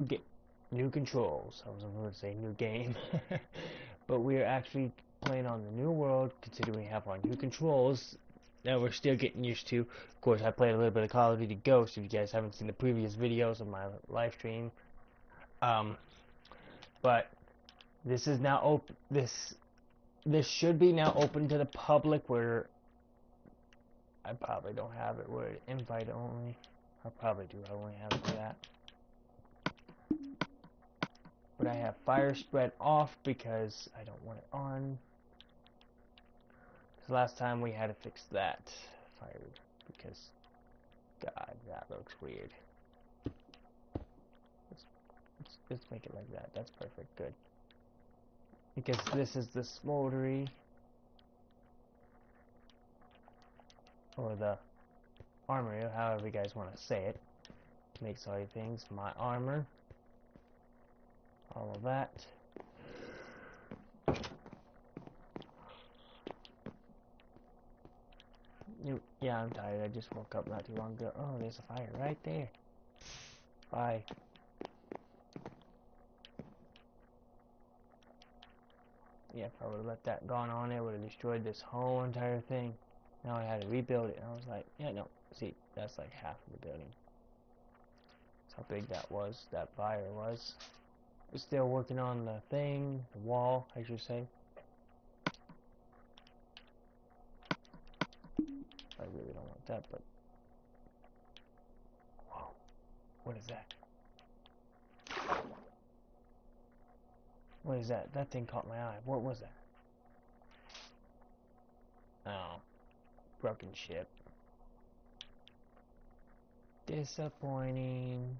get new controls. I was going to say new game. But we are actually playing on the new world, considering we have our new controls that we're still getting used to. Of course, I played a little bit of Call of Duty Ghost. If you guys haven't seen the previous videos of my live stream, um, but this is now open. This should be now open to the public. Where I probably don't have it. Where invite only. I probably do. I only have it for that. But I have fire spread off because I don't want it on. Because last time we had to fix that fire because God, that looks weird. Let's make it like that. That's perfect. Good. Because this is the smoldery or the armory, however you guys want to say it. Makes all your things. My armor. All of that. Yeah, I'm tired. I just woke up not too long ago. Oh, there's a fire right there. Bye. Yeah, if I would have let that gone on, it would have destroyed this whole entire thing. Now I had to rebuild it, and I was like, yeah, no. See, that's like half of the building. That's how big that was. That fire was. We're still working on the thing, the wall, I should say. I really don't want that, but whoa, what is that? What is that? That thing caught my eye. What was that? Oh, broken ship. Disappointing.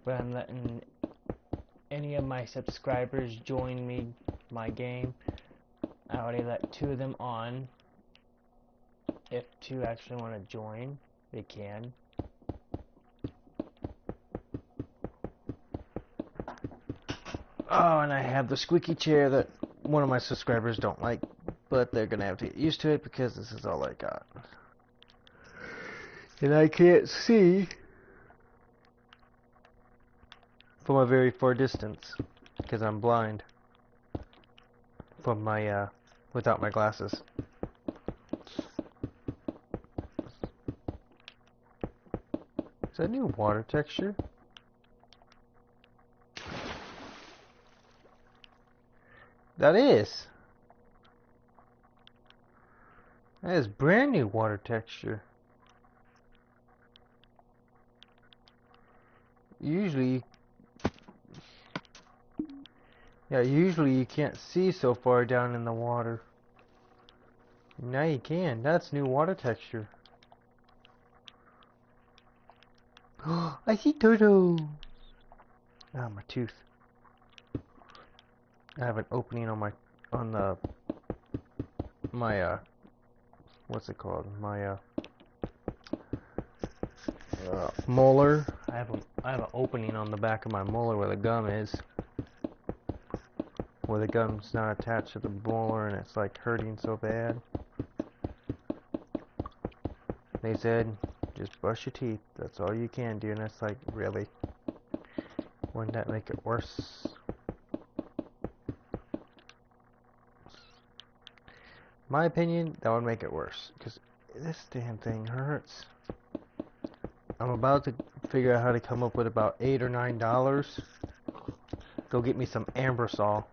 But I'm letting any of my subscribers join me, my game. I already let 2 of them on. If 2 actually want to join, they can. Oh, and I have the squeaky chair that one of my subscribers don't like, but they're gonna have to get used to it because this is all I got. And I can't see from a very far distance because I'm blind from my without my glasses. Is that new water texture? That is. That is brand new water texture. Usually, yeah, usually you can't see so far down in the water. Now you can. That's new water texture. I see turtles. Ah, my tooth. I have an opening on my what's it called? My molar. I have an opening on the back of my molar where the gum is. Where the gum's not attached to the molar and it's like hurting so bad. They said, just brush your teeth. That's all you can do. And it's like, really? Wouldn't that make it worse? My opinion, that would make it worse. Because this damn thing hurts. I'm about to figure out how to come up with about $8 or $9. Go get me some Ambroxol,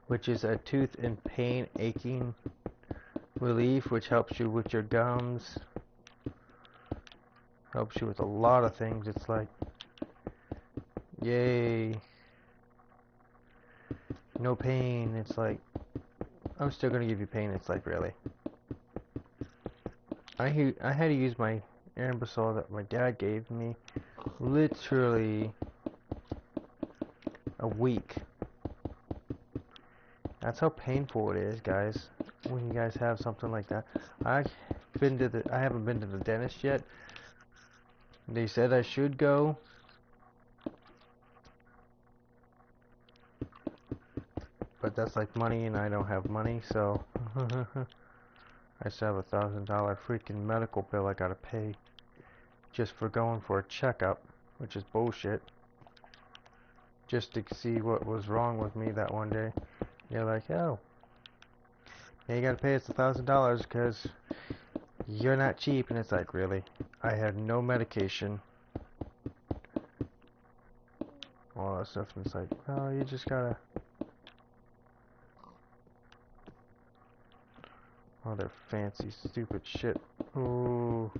which is a tooth and pain aching relief, which helps you with your gums. Helps you with a lot of things. It's like, yay. No pain. It's like, I'm still gonna give you pain. It's like, really. I had to use my Ambroxol that my dad gave me literally a week. That's how painful it is, guys, when you guys have something like that. I haven't been to the dentist yet, They said I should go. But that's like money, and I don't have money, so I still have $1,000 freaking medical bill I gotta pay just for going for a checkup, which is bullshit. Just to see what was wrong with me that one day. You're like, oh, yeah, you gotta pay us $1,000 because you're not cheap, and it's like, really? I had no medication, all that stuff, and it's like, oh, you just gotta. Oh, their fancy, stupid shit. Ooh,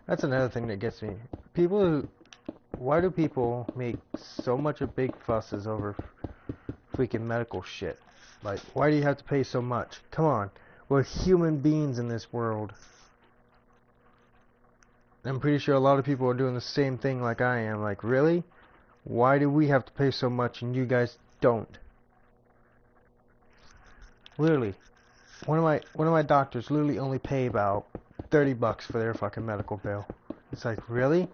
that's another thing that gets me. Why do people make so much of big fusses over freaking medical shit? Like, why do you have to pay so much? Come on, we're human beings in this world. I'm pretty sure a lot of people are doing the same thing like I am. Like, really? Why do we have to pay so much and you guys don't? Literally, one of my doctors literally only pay about $30 for their fucking medical bill. It's like, really?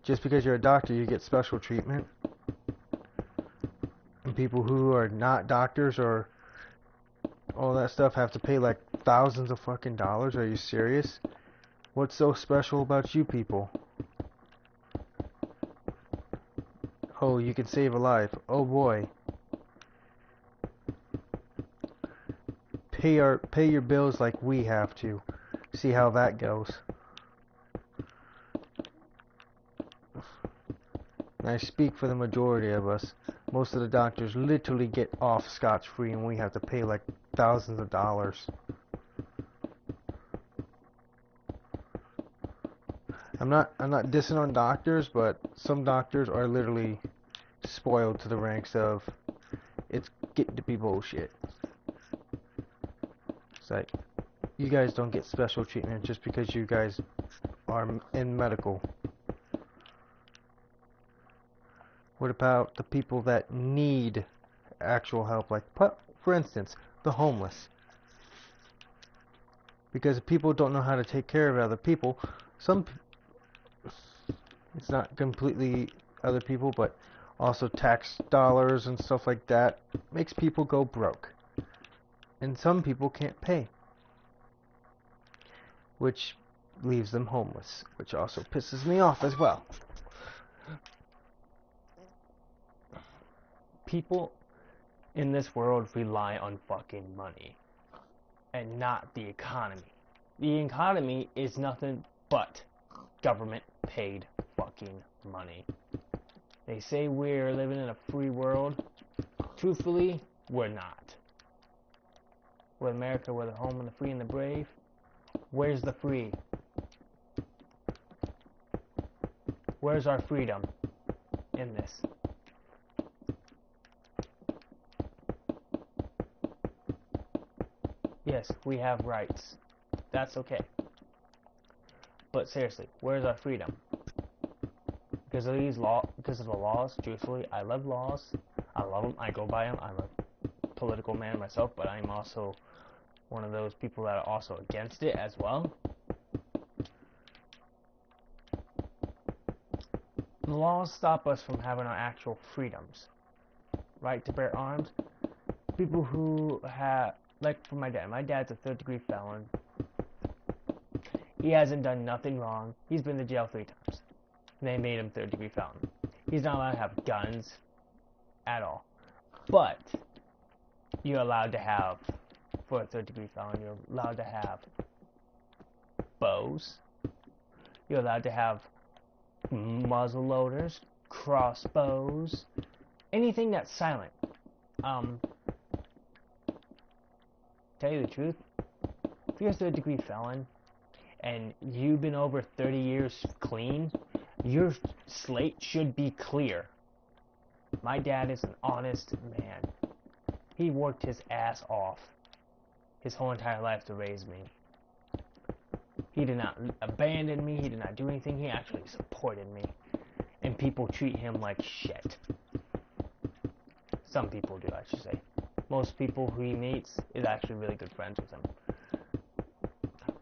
Just because you're a doctor, you get special treatment? And people who are not doctors or all that stuff have to pay like thousands of fucking dollars? Are you serious? What's so special about you people? Oh, you can save a life. Oh boy. Pay your bills like we have to. See how that goes. And I speak for the majority of us. Most of the doctors literally get off scotch-free, and we have to pay like thousands of dollars. I'm not dissing on doctors, but some doctors are literally spoiled to the ranks of it's getting to be bullshit. It's like, you guys don't get special treatment just because you guys are in medical. What about the people that need actual help? Like, for instance, the homeless. Because if people don't know how to take care of other people, it's not completely other people, but also tax dollars and stuff like that makes people go broke. And some people can't pay, which leaves them homeless, which also pisses me off as well. People in this world rely on fucking money and not the economy. The economy is nothing but government paid fucking money. They say we're living in a free world. Truthfully, we're not. We're America, we're the home of the free and the brave. Where's the free? Where's our freedom in this? Yes, we have rights. That's okay. But seriously, where's our freedom? Because of the laws, truthfully, I love laws. I love them. I go by them. I'm a political man myself, but I'm also one of those people that are also against it as well. The laws stop us from having our actual freedoms. Right to bear arms. People who have, like for my dad's a third-degree felon. He hasn't done nothing wrong. He's been to jail 3 times. They made him third-degree felon. He's not allowed to have guns at all. But you're allowed to have, for a third-degree felon, you're allowed to have bows. You're allowed to have muzzle loaders, crossbows, anything that's silent. Tell you the truth, if you're a third-degree felon and you've been over 30 years clean, your slate should be clear. My dad is an honest man. He worked his ass off his whole entire life to raise me. He did not abandon me. He did not do anything. He actually supported me. And people treat him like shit. Some people do, I should say. Most people who he meets is actually really good friends with him.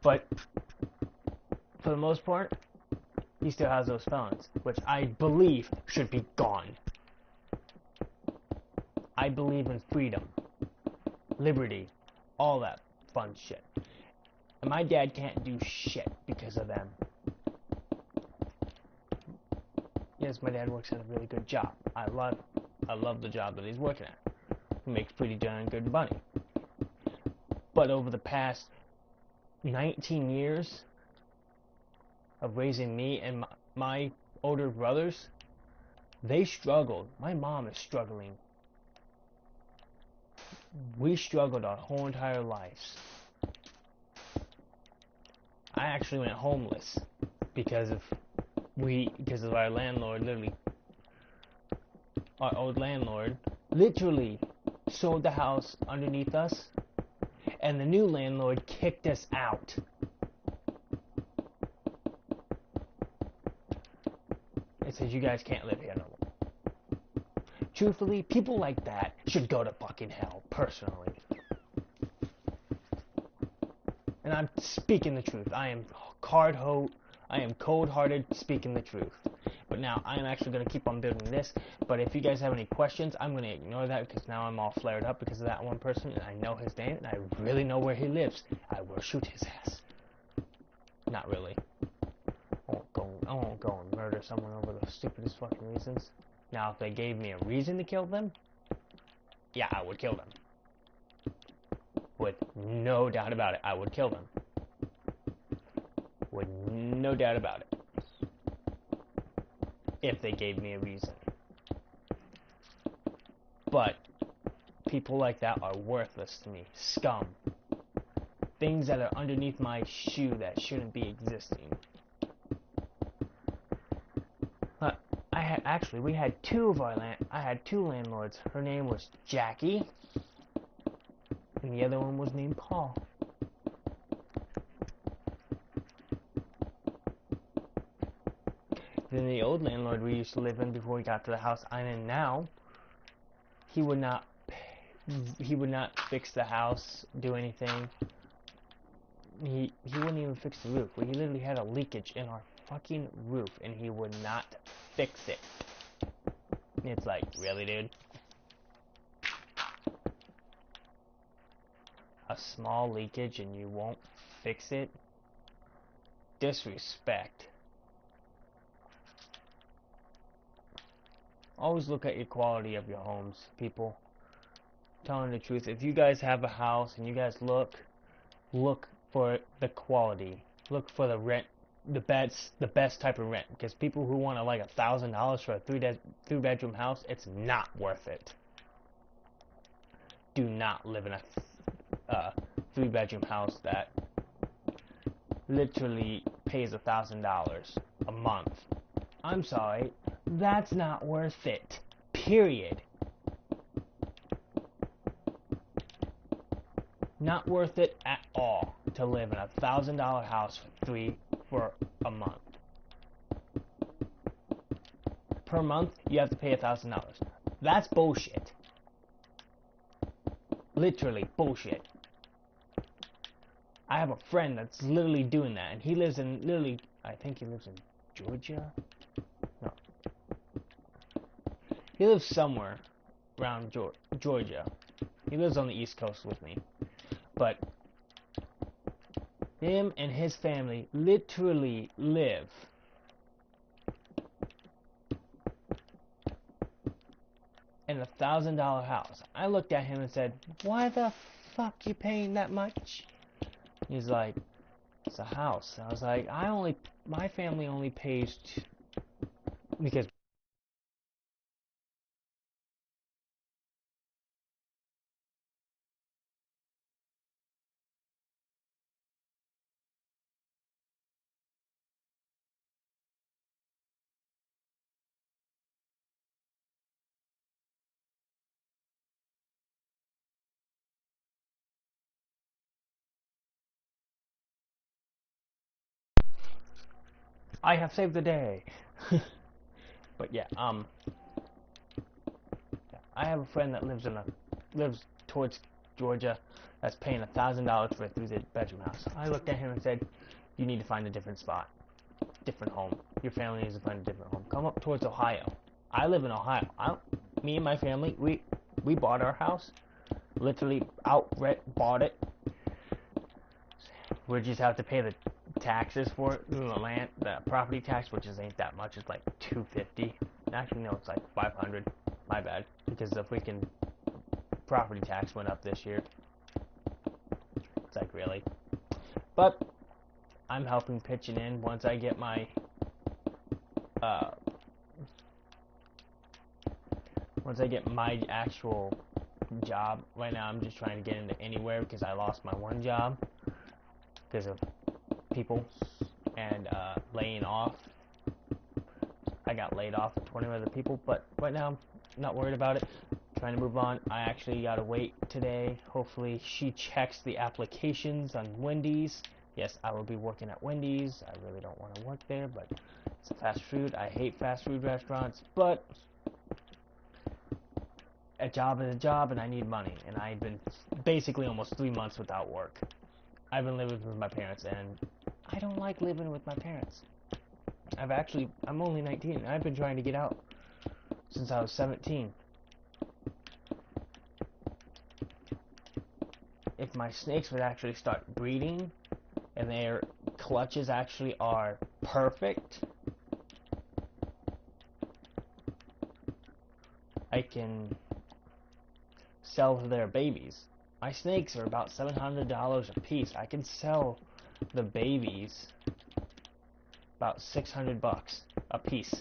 But for the most part, he still has those felons, which I believe should be gone. I believe in freedom, liberty, all that fun shit. And my dad can't do shit because of them. Yes, my dad works at a really good job. I love the job that he's working at. He makes pretty darn good money. But over the past 19 years of raising me and my older brothers, they struggled. My mom is struggling. We struggled our whole entire lives. I actually went homeless because of our landlord, our old landlord, literally sold the house underneath us, and the new landlord kicked us out. It says, you guys can't live here no more. Truthfully, people like that should go to fucking hell, personally. And I'm speaking the truth. I am cold-hearted speaking the truth. But now, I'm actually going to keep on building this. But if you guys have any questions, I'm going to ignore that because now I'm all flared up because of that one person. And I know his name, and I really know where he lives. I will shoot his ass. Not really. I won't go and murder someone over the stupidest fucking reasons. Now, if they gave me a reason to kill them, yeah, I would kill them. With no doubt about it, I would kill them. With no doubt about it. If they gave me a reason. But people like that are worthless to me. Scum. Things that are underneath my shoe that shouldn't be existing. We had I had two landlords. Her name was Jackie, and the other one was named Paul. Then the old landlord we used to live in before we got to the house I'm in now, he would not fix the house, do anything. He wouldn't even fix the roof. We literally had a leakage in our fucking roof, and he would not fix it. And it's like, really, dude? A small leakage and you won't fix it? Disrespect. Always look at your quality of your homes, people. Telling the truth, if you guys have a house and you guys look for the quality. Look for the rent, the best type of rent. Because people who want like $1,000 for a three-bedroom house, it's not worth it. Do not live in a three-bedroom house that literally pays $1,000 a month. I'm sorry, that's not worth it. Period. Not worth it at all to live in a $1,000 house for a month. Per month, you have to pay $1,000. That's bullshit. Literally bullshit. I have a friend that's literally doing that, and he lives in I think he lives in Georgia. No, he lives somewhere around Georgia. He lives on the East Coast with me. But him and his family literally live in a $1,000 house. I looked at him and said, why the fuck you paying that much? He's like, it's a house. I was like, my family only pays because I have saved the day. But yeah, I have a friend that lives towards Georgia that's paying $1,000 for a three-bedroom house. I looked at him and said, you need to find a different spot, different home. your family needs to find a different home. Come up towards Ohio. I live in Ohio. Me and my family, we bought our house. Literally outright bought it. We just have to pay the taxes for it, the property tax, which ain't that much. It's like $250. Actually, no, it's like $500. My bad, because the freaking property tax went up this year. It's like, really. But I'm helping pitching in once I get my actual job. Right now I'm just trying to get into anywhere because I lost my one job because of people and laying off. I got laid off with 20 other people, but right now I'm not worried about it. Trying to move on. I actually gotta wait today. Hopefully she checks the applications on Wendy's. Yes, I will be working at Wendy's. I really don't want to work there, but it's a fast food. I hate fast food restaurants, but a job is a job, and I need money. And I've been basically almost 3 months without work. I've been living with my parents, and I don't like living with my parents. I'm only 19, and I've been trying to get out since I was 17. If my snakes would actually start breeding, and their clutches actually are perfect, I can sell their babies. My snakes are about $700 a piece. I can sell the babies about $600 a piece.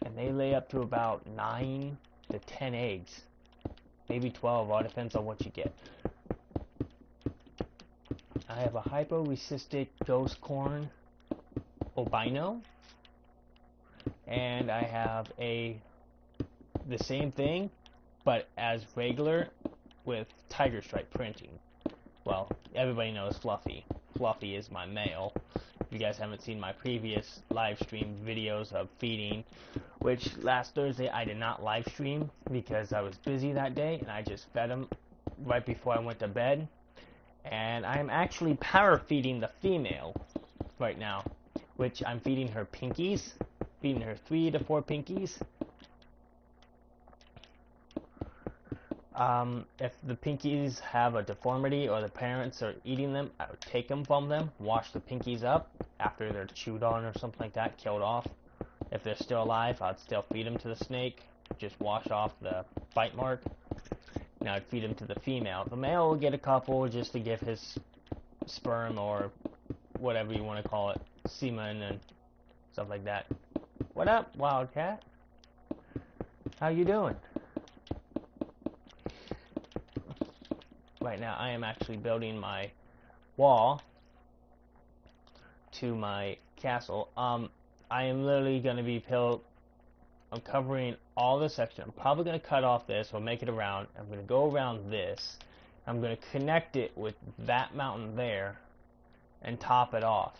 And they lay up to about 9 to 10 eggs. Maybe 12, all depends on what you get. I have a hypo-resistant ghost corn albino. And I have the same thing, but as regular with tiger stripe printing. Well, everybody knows Fluffy. Fluffy is my male. If you guys haven't seen my previous live stream videos of feeding, which last Thursday I did not live stream because I was busy that day, and I just fed him right before I went to bed. And I'm actually power feeding the female right now, which I'm feeding her pinkies, feeding her 3 to 4 pinkies. If the pinkies have a deformity or the parents are eating them, I would take them from them, wash the pinkies up after they're chewed on or something like that, killed off. If they're still alive, I'd still feed them to the snake, just wash off the bite mark. Now I'd feed them to the female. The male will get a couple just to give his sperm or whatever you want to call it, semen and stuff like that. What up, Wildcat? How you doing? Right now I am actually building my wall to my castle. I am literally going to be I'm covering all this section. I'm probably going to cut off this or make it around. I'm going to go around this. I'm going to connect it with that mountain there and top it off.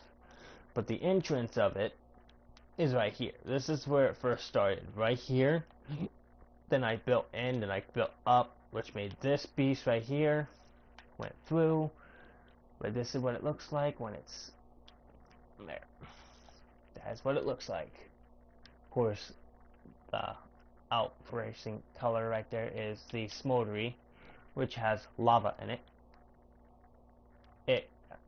But the entrance of it is right here. This is where it first started, right here. Then I built in, and I built up, which made this piece right here. Went through. But this is what it looks like when it's there. That's what it looks like. Of course, the out-racing color right there is the smoldery, which has lava in it.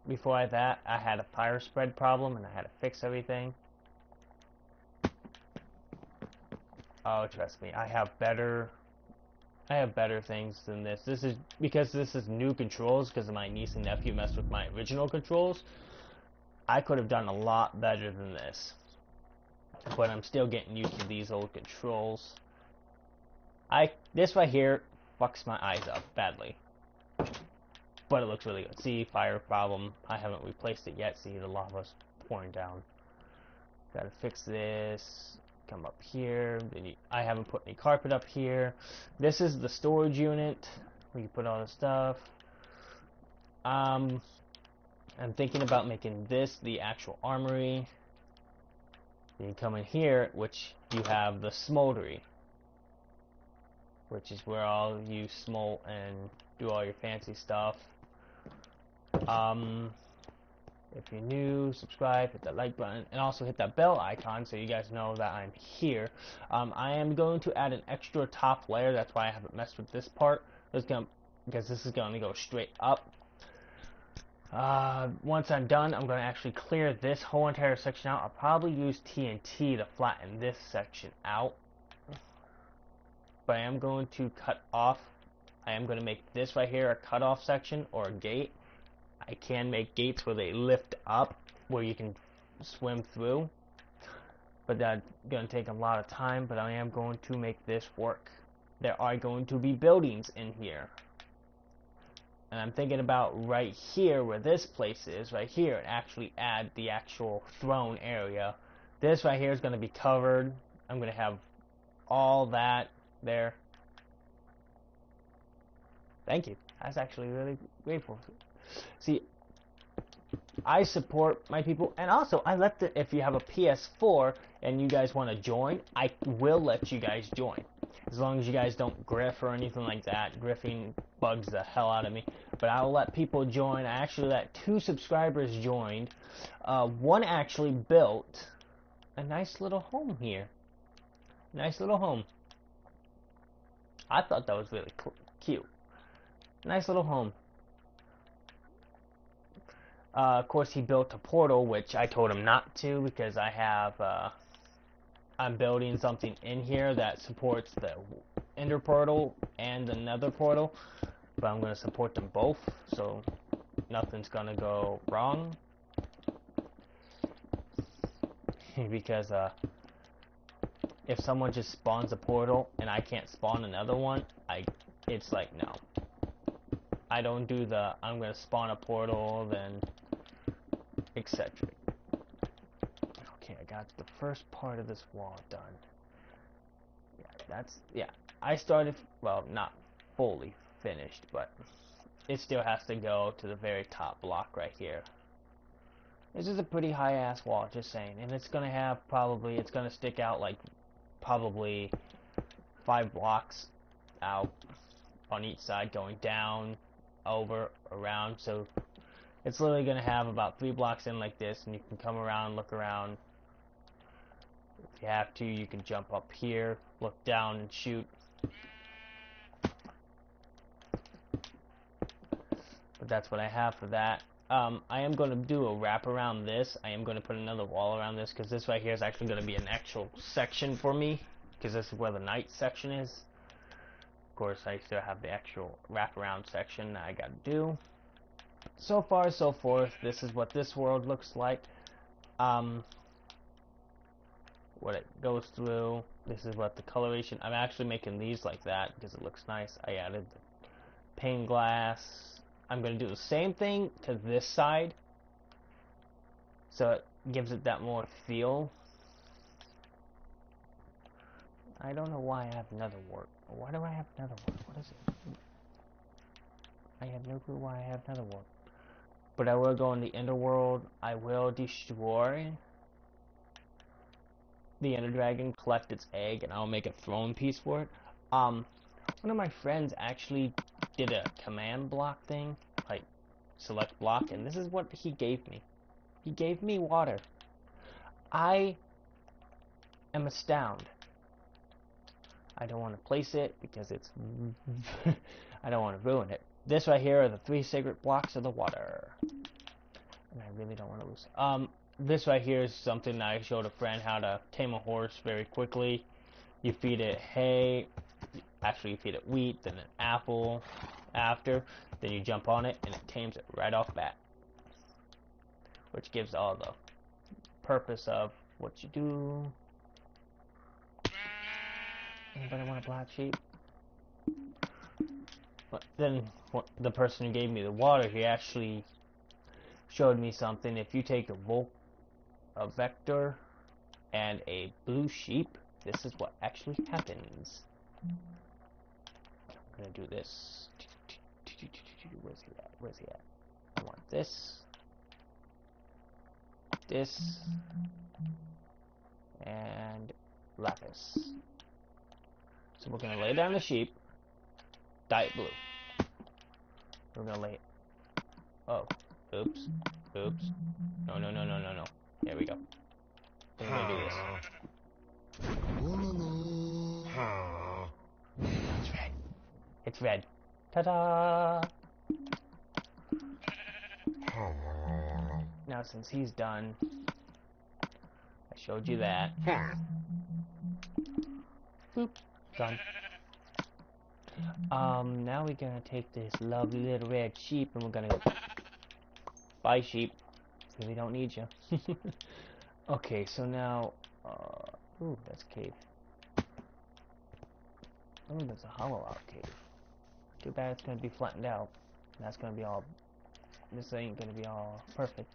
Before that, I had a fire spread problem, and I had to fix everything. Oh, trust me, I have better things than this. This is because this is new controls, because my niece and nephew messed with my original controls. I could have done a lot better than this, but I'm still getting used to these old controls. This right here fucks my eyes up badly, but it looks really good. See, fire problem. I haven't replaced it yet. See, the lava's pouring down. Gotta fix this. Come up here. I haven't put any carpet up here. This is the storage unit where you put all the stuff. I'm thinking about making this the actual armory. Then you come in here, which you have the smoldery, which is where all you smolt and do all your fancy stuff. If you're new, subscribe, hit that like button, and also hit that bell icon so you guys know that I'm here. I am going to add an extra top layer. That's why I haven't messed with this part. Because this is going to go straight up. Once I'm done, I'm going to actually clear this whole entire section out. I'll probably use TNT to flatten this section out. But I am going to cut off. I am going to make this right here a cutoff section or a gate. I can make gates where they lift up, where you can swim through. But that's going to take a lot of time, but I am going to make this work. There are going to be buildings in here. And I'm thinking about right here, where this place is, right here, and actually add the actual throne area. This right here is going to be covered. I'm going to have all that there. Thank you. That's actually really grateful. See, I support my people, and also I let the, if you have a PS4 and you guys want to join, I will let you guys join. As long as you guys don't griff or anything like that. Griffing bugs the hell out of me. But I'll let people join. I actually let 2 subscribers join. One actually built a nice little home here. Nice little home. I thought that was really cute. Nice little home. Of course, he built a portal, which I told him not to because I have, I'm building something in here that supports the Ender portal and the Nether portal, but I'm going to support them both, so nothing's going to go wrong. Because, if someone just spawns a portal and I can't spawn another one, it's like, no. I don't do the, I'm going to spawn a portal, then etc. Okay, I got the first part of this wall done. Yeah, I started, well, not fully finished, but it still has to go to the very top block right here. This is a pretty high ass wall, just saying, and it's gonna have probably, it's gonna stick out like probably 5 blocks out on each side, going down, over, around, so it's literally going to have about 3 blocks in like this, and you can come around, look around. If you have to, you can jump up here, look down, and shoot. But that's what I have for that. I am going to do a wrap around this. I am going to put another wall around this, because this right here is actually going to be an actual section for me, because this is where the night section is. Of course, I still have the actual wraparound section that I got to do. So far, so forth. This is what this world looks like. What it goes through. This is what the coloration. I'm actually making these like that because it looks nice. I added the pane glass. I'm going to do the same thing to this side, so it gives it that more feel. I don't know why I have another work. Why do I have another work? What is it? I have no clue why I have another work. But I will go in the Ender world. I will destroy the Ender Dragon, collect its egg, and I'll make a throne piece for it. One of my friends actually did a command block thing, like select block, and this is what he gave me. He gave me water. I am astounded. I don't want to place it because it's I don't want to ruin it. This right here are the 3 sacred blocks of the water. And I really don't want to lose. This right here is something that I showed a friend how to tame a horse very quickly. You feed it hay, actually you feed it wheat, then an apple after, then you jump on it and it tames it right off bat. Which gives all the purpose of what you do. Anybody want a black sheep? But then the person who gave me the water, he actually showed me something. If you take a vector and a blue sheep, this is what actually happens. I'm gonna do this. Where's he at? Where's he at? I want this, and lapis. So we're gonna lay down the sheep, dye it blue. We're gonna lay it. Oh, oops. Oops. No, no, no, no, no, no. There we go. I'm gonna do this. It's red. It's red. Ta-da! Now since he's done, I showed you that. Boop. Done. Now we're gonna take this lovely little red sheep and we're gonna go. Bye, sheep. Really don't need you. Okay, so now, ooh, that's a cave. Oh, that's a hollow out cave. Too bad it's gonna be flattened out. That's gonna be all. This ain't gonna be all perfect.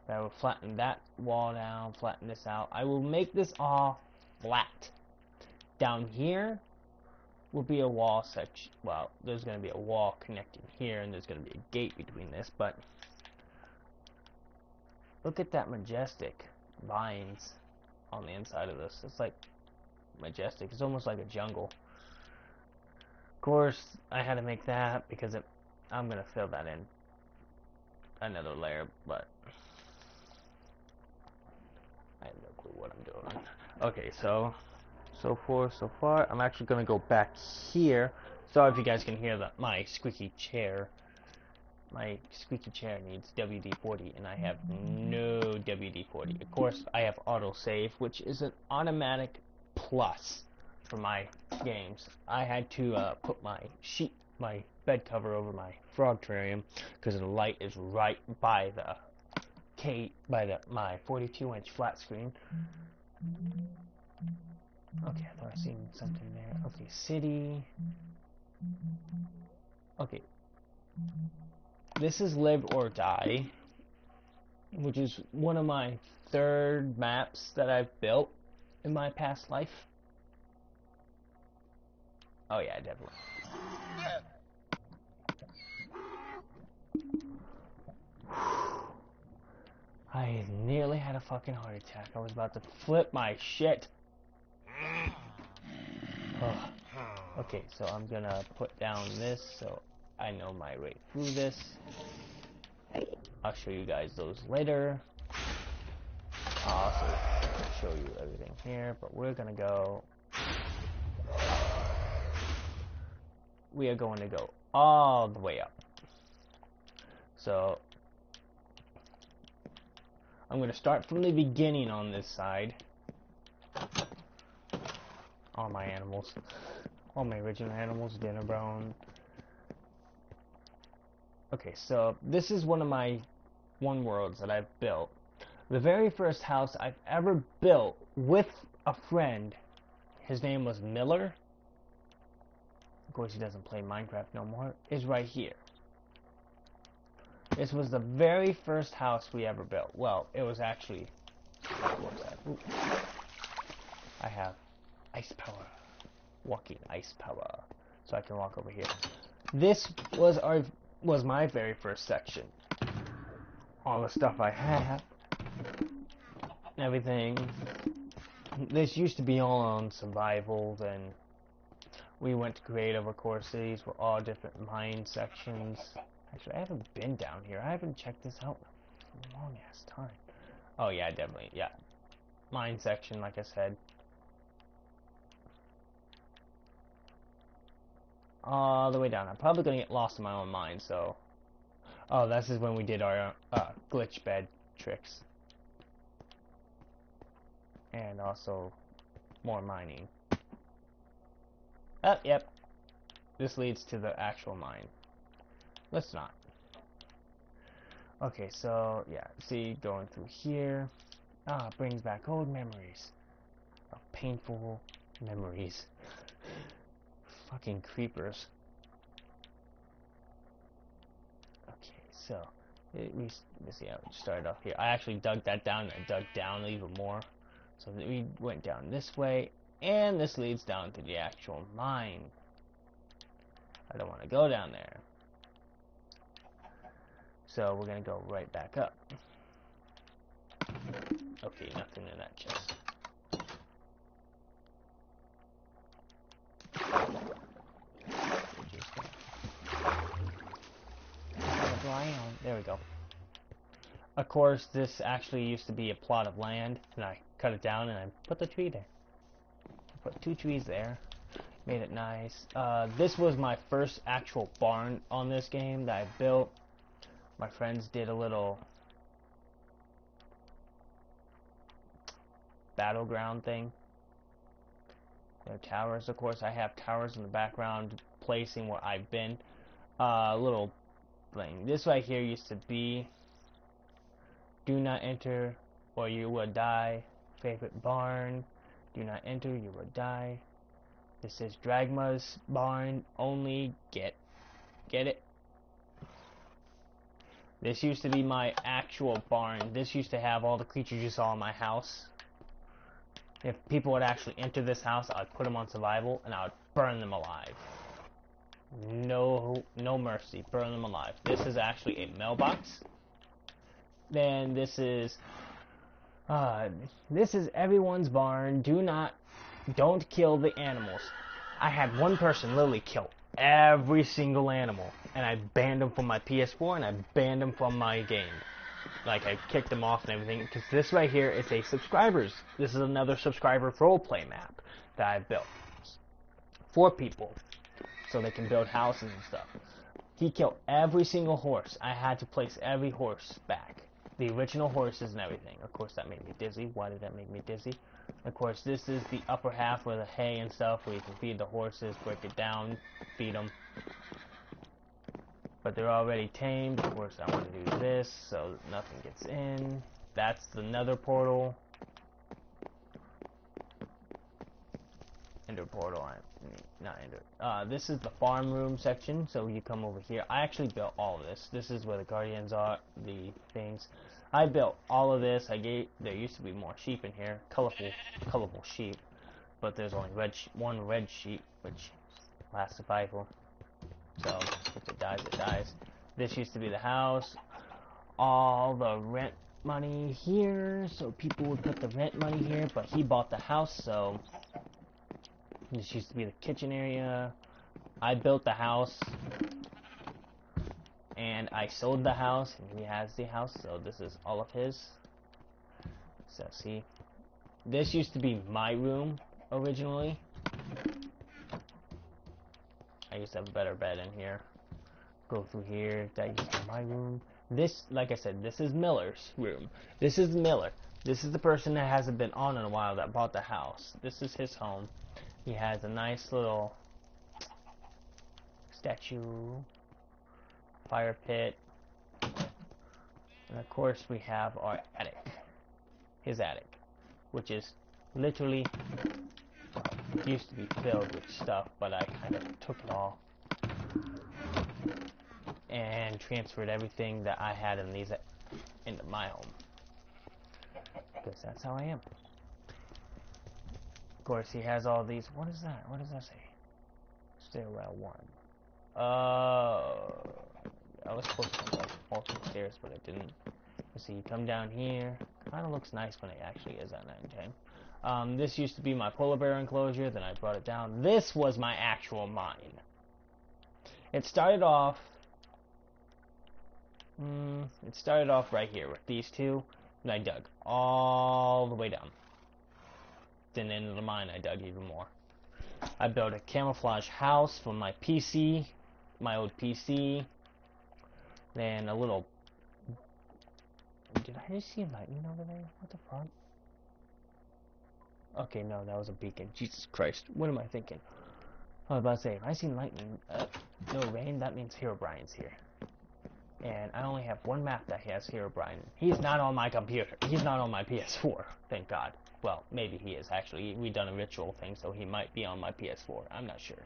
But I will flatten that wall down, flatten this out. I will make this all flat. Down here will be a wall section. Well, there's gonna be a wall connecting here, and there's gonna be a gate between this. But look at that majestic vines on the inside of this. It's like majestic. It's almost like a jungle. Of course, I had to make that because I'm gonna fill that in another layer, but I have no clue what I'm doing. Okay, so far, I'm actually gonna go back here. Sorry if you guys can hear my squeaky chair. My squeaky chair needs WD-40, and I have no WD-40. Of course, I have autosave, which is an automatic plus for my games. I had to put my bed cover over my frog terrarium because the light is right by my 42-inch flat screen. Okay, I thought I seen something there. Okay, city. Okay. This is Live or Die, which is one of my third maps that I've built in my past life. Oh yeah, definitely. I nearly had a fucking heart attack. I was about to flip my shit. Ugh. Okay, so I'm gonna put down this so I know my way through this. I'll show you guys those later. I'll also show you everything here, but we're gonna go. We are going to go all the way up. So I'm going to start from the beginning on this side. All my animals. All my original animals, dinner bone. Okay, so this is one of my worlds that I've built. The very first house I've ever built with a friend, his name was Miller. Of course, he doesn't play Minecraft no more, is right here. This was the very first house we ever built. Well, it was actually... What's that? Ooh. I have ice power. Walking ice power. So I can walk over here. This was my very first section. All the stuff I have. Everything. This used to be all on survival, then we went to creative. Of course, these were all different mine sections. Actually, I haven't been down here. I haven't checked this out in a long ass time. Oh yeah, definitely, yeah. Mine section, like I said. All the way down. I'm probably gonna get lost in my own mind, so. Oh, this is when we did our glitch bed tricks. And also more mining. Oh, yep. This leads to the actual mine. Let's not. Okay, so yeah, see, going through here. Ah, brings back old memories of painful memories. Fucking creepers. Okay, so let's see how we started off here. I actually dug that down and I dug down even more. So we went down this way, and this leads down to the actual mine. I don't want to go down there. So we're gonna go right back up. Okay, nothing in that chest. There we go. Of course, this actually used to be a plot of land, and I cut it down and I put the tree there. I put 2 trees there, made it nice. This was my first actual barn on this game that I built. My friends did a little battleground thing. There are towers, of course. I have towers in the background placing where I've been. Little thing. This right here used to be do not enter or you will die. Favorite barn. Do not enter, you will die. This is Dragma's barn only. Get it? This used to be my actual barn. This used to have all the creatures you saw in my house. If people would actually enter this house, I'd put them on survival and I would burn them alive. No mercy. Burn them alive. This is actually a mailbox. Then this is everyone's barn. Don't kill the animals. I had one person literally kill every single animal, and I banned them from my PS4 and I banned them from my game. Like, I kicked them off and everything, because this right here is this is another subscriber roleplay map that I built for people so they can build houses and stuff. He killed every single horse. I had to place every horse back, the original horses and everything. Of course, that made me dizzy. Why did that make me dizzy? Of course, this is the upper half where the hay and stuff, where you can feed the horses, break it down, feed them. But they're already tamed. Of course, I want to do this so nothing gets in. That's the nether portal. Ender portal. Not ender. This is the farm room section. So you come over here. I actually built all of this. This is where the guardians are. The things. I built all of this. There used to be more sheep in here. Colorful sheep. But there's only one red sheep, which last survival. So, if it dies, it dies. This used to be the house. All the rent money here, so people would put the rent money here, but he bought the house, so this used to be the kitchen area. I built the house, and I sold the house, and he has the house, so this is all of his. So, see, this used to be my room, originally. I used to have a better bed in here. Go through here. That used to be my room. This, like I said, this is Miller's room. This is Miller. This is the person that hasn't been on in a while that bought the house. This is his home. He has a nice little statue, fire pit, and of course we have our attic. His attic, which is literally, it used to be filled with stuff, but I kind of took it all and transferred everything that I had in these into my home, because that's how I am. Of course, he has all these. What is that? What does that say? Stairwell 1. I was supposed to come up the stairs, but I didn't. Let's see. You come down here. Kind of looks nice when it actually is at nighttime. This used to be my polar bear enclosure. Then I brought it down. This was my actual mine. It started off. It started off right here with these two, and I dug all the way down. Then into the mine, I dug even more. I built a camouflage house for my PC, my old PC. Then a little. Did I just see lightning over there? What the fuck? Okay, no, that was a beacon. Jesus Christ, what am I thinking? I was about to say, if I see lightning, no rain, that means Herobrine's here. And I only have one map that has Herobrine. He's not on my computer. He's not on my PS4. Thank God. Well, maybe he is, actually. We done a ritual thing, so he might be on my PS4. I'm not sure.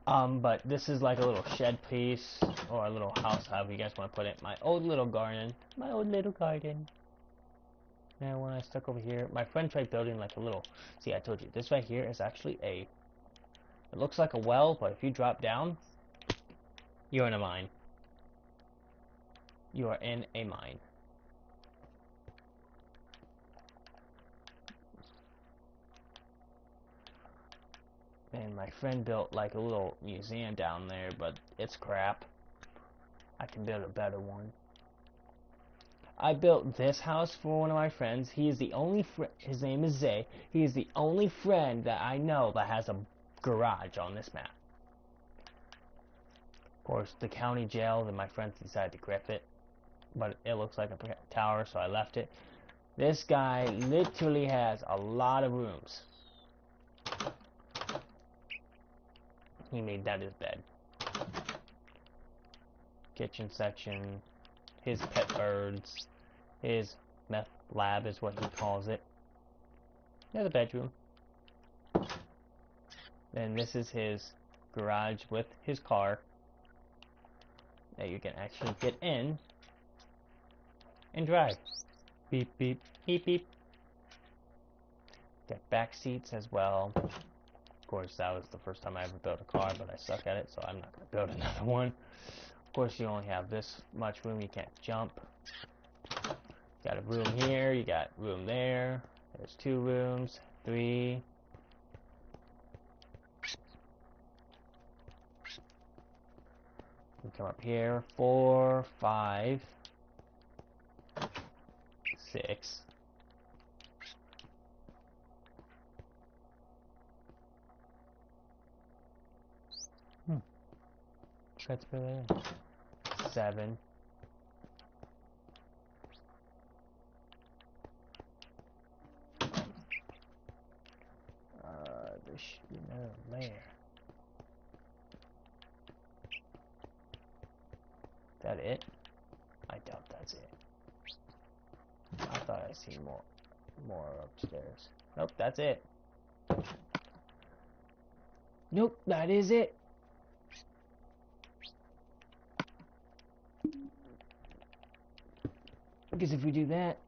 But this is like a little shed piece, or a little house, however you guys want to put it. My old little garden. My old little garden. And when I stuck over here, my friend tried building like a little... See, I told you, this right here is actually a... It looks like a well, but if you drop down, you're in a mine. You are in a mine. And my friend built like a little museum down there, but it's crap. I can build a better one. I built this house for one of my friends. He is the only his name is Zay. He is the only friend that I know that has a garage on this map. Of course, the county jail, then my friends decided to grip it. But it looks like a tower, so I left it. This guy literally has a lot of rooms. He made that his bed. Kitchen section. His pet birds. His meth lab is what he calls it. Another bedroom. Then this is his garage with his car that you can actually get in and drive. Beep, beep, beep, beep. Got back seats as well. Of course, that was the first time I ever built a car, but I suck at it, so I'm not going to build another one. Of course, you only have this much room. You can't jump. Got a room here. You got room there. There's 2 rooms. 3. You come up here. 4, 5, 6. That's really it. 7. There should be another layer. Is that it? I doubt that's it. I thought I seen more upstairs. Nope, that's it. Nope, that is it. Because if we do that,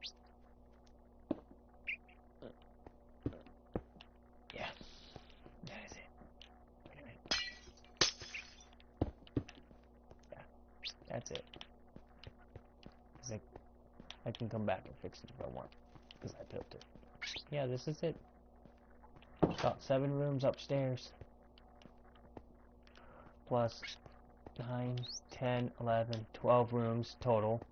yeah, that is it. Wait a minute. Yeah, that's it. I can come back and fix it if I want, because I built it. Yeah, this is it. Got 7 rooms upstairs. Plus 9, 10, 11, 12 rooms total.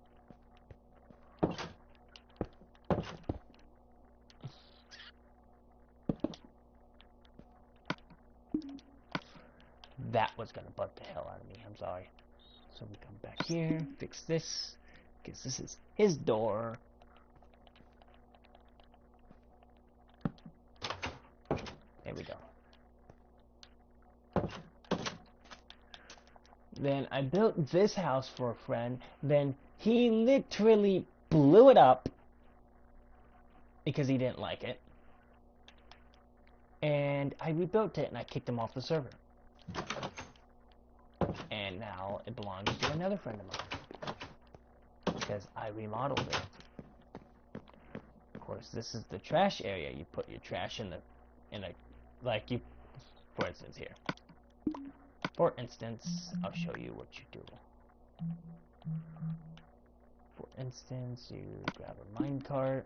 That was gonna butt the hell out of me, I'm sorry. So we come back here, fix this, because this is his door. There we go. Then I built this house for a friend, then he literally blew it up because he didn't like it. And I rebuilt it and I kicked him off the server. And now it belongs to another friend of mine. Because I remodeled it. Of course, this is the trash area. You put your trash in a, like you, for instance here. For instance, I'll show you what you do. For instance, you grab a minecart.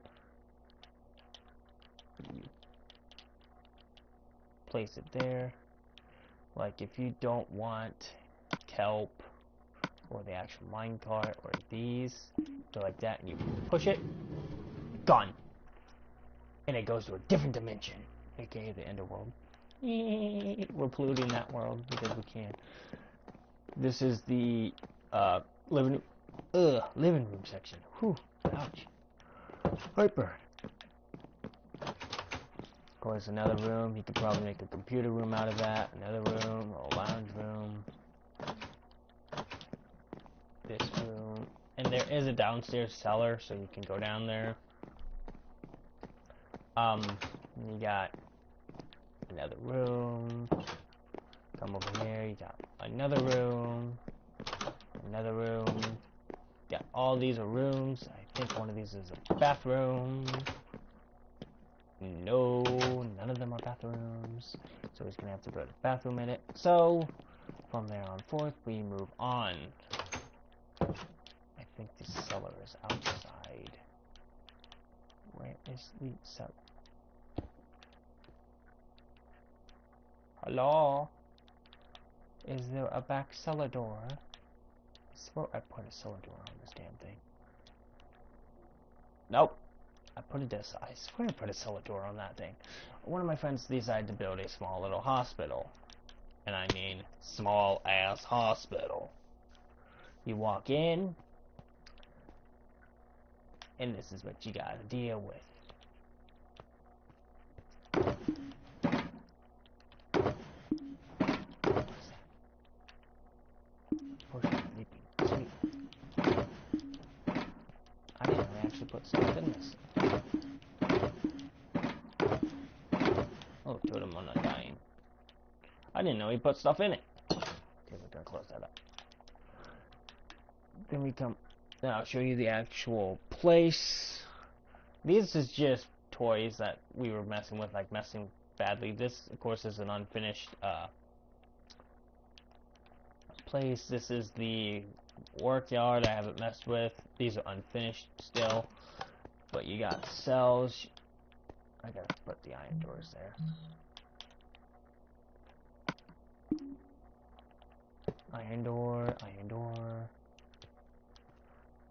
You place it there. Like if you don't want kelp or the actual minecart or these, go like that and you push it, gone. And it goes to a different dimension, aka the Enderworld. We're polluting that world because we can. This is the living room section. Whew, ouch. Hyper. Of course, another room. You could probably make a computer room out of that. Another room, a lounge room. This room. And there is a downstairs cellar, so you can go down there. You got another room. Come over here, you got another room. Another room. Yeah, all these are rooms. I think one of these is a bathroom. No, none of them are bathrooms. So he's gonna have to put a bathroom in it. So, from there on forth, we move on. I think the cellar is outside. Where is the cellar? Hello? Is there a back cellar door? I swore I put a cellar door on this damn thing. Nope. I swear I put a cellar door on that thing. One of my friends decided to build a small little hospital. And I mean, small ass hospital. You walk in, and this is what you gotta deal with. Sweet. I didn't actually put stuff in this. Oh, totem, I'm not dying. I didn't know he put stuff in it. Okay, we're gonna close that up. Then we come. Then I'll show you the actual place. These is just toys that we were messing with, like messing badly. This, of course, is an unfinished place. This is the work yard I haven't messed with. These are unfinished still. But you got cells. I gotta put the iron doors there. Iron door, iron door.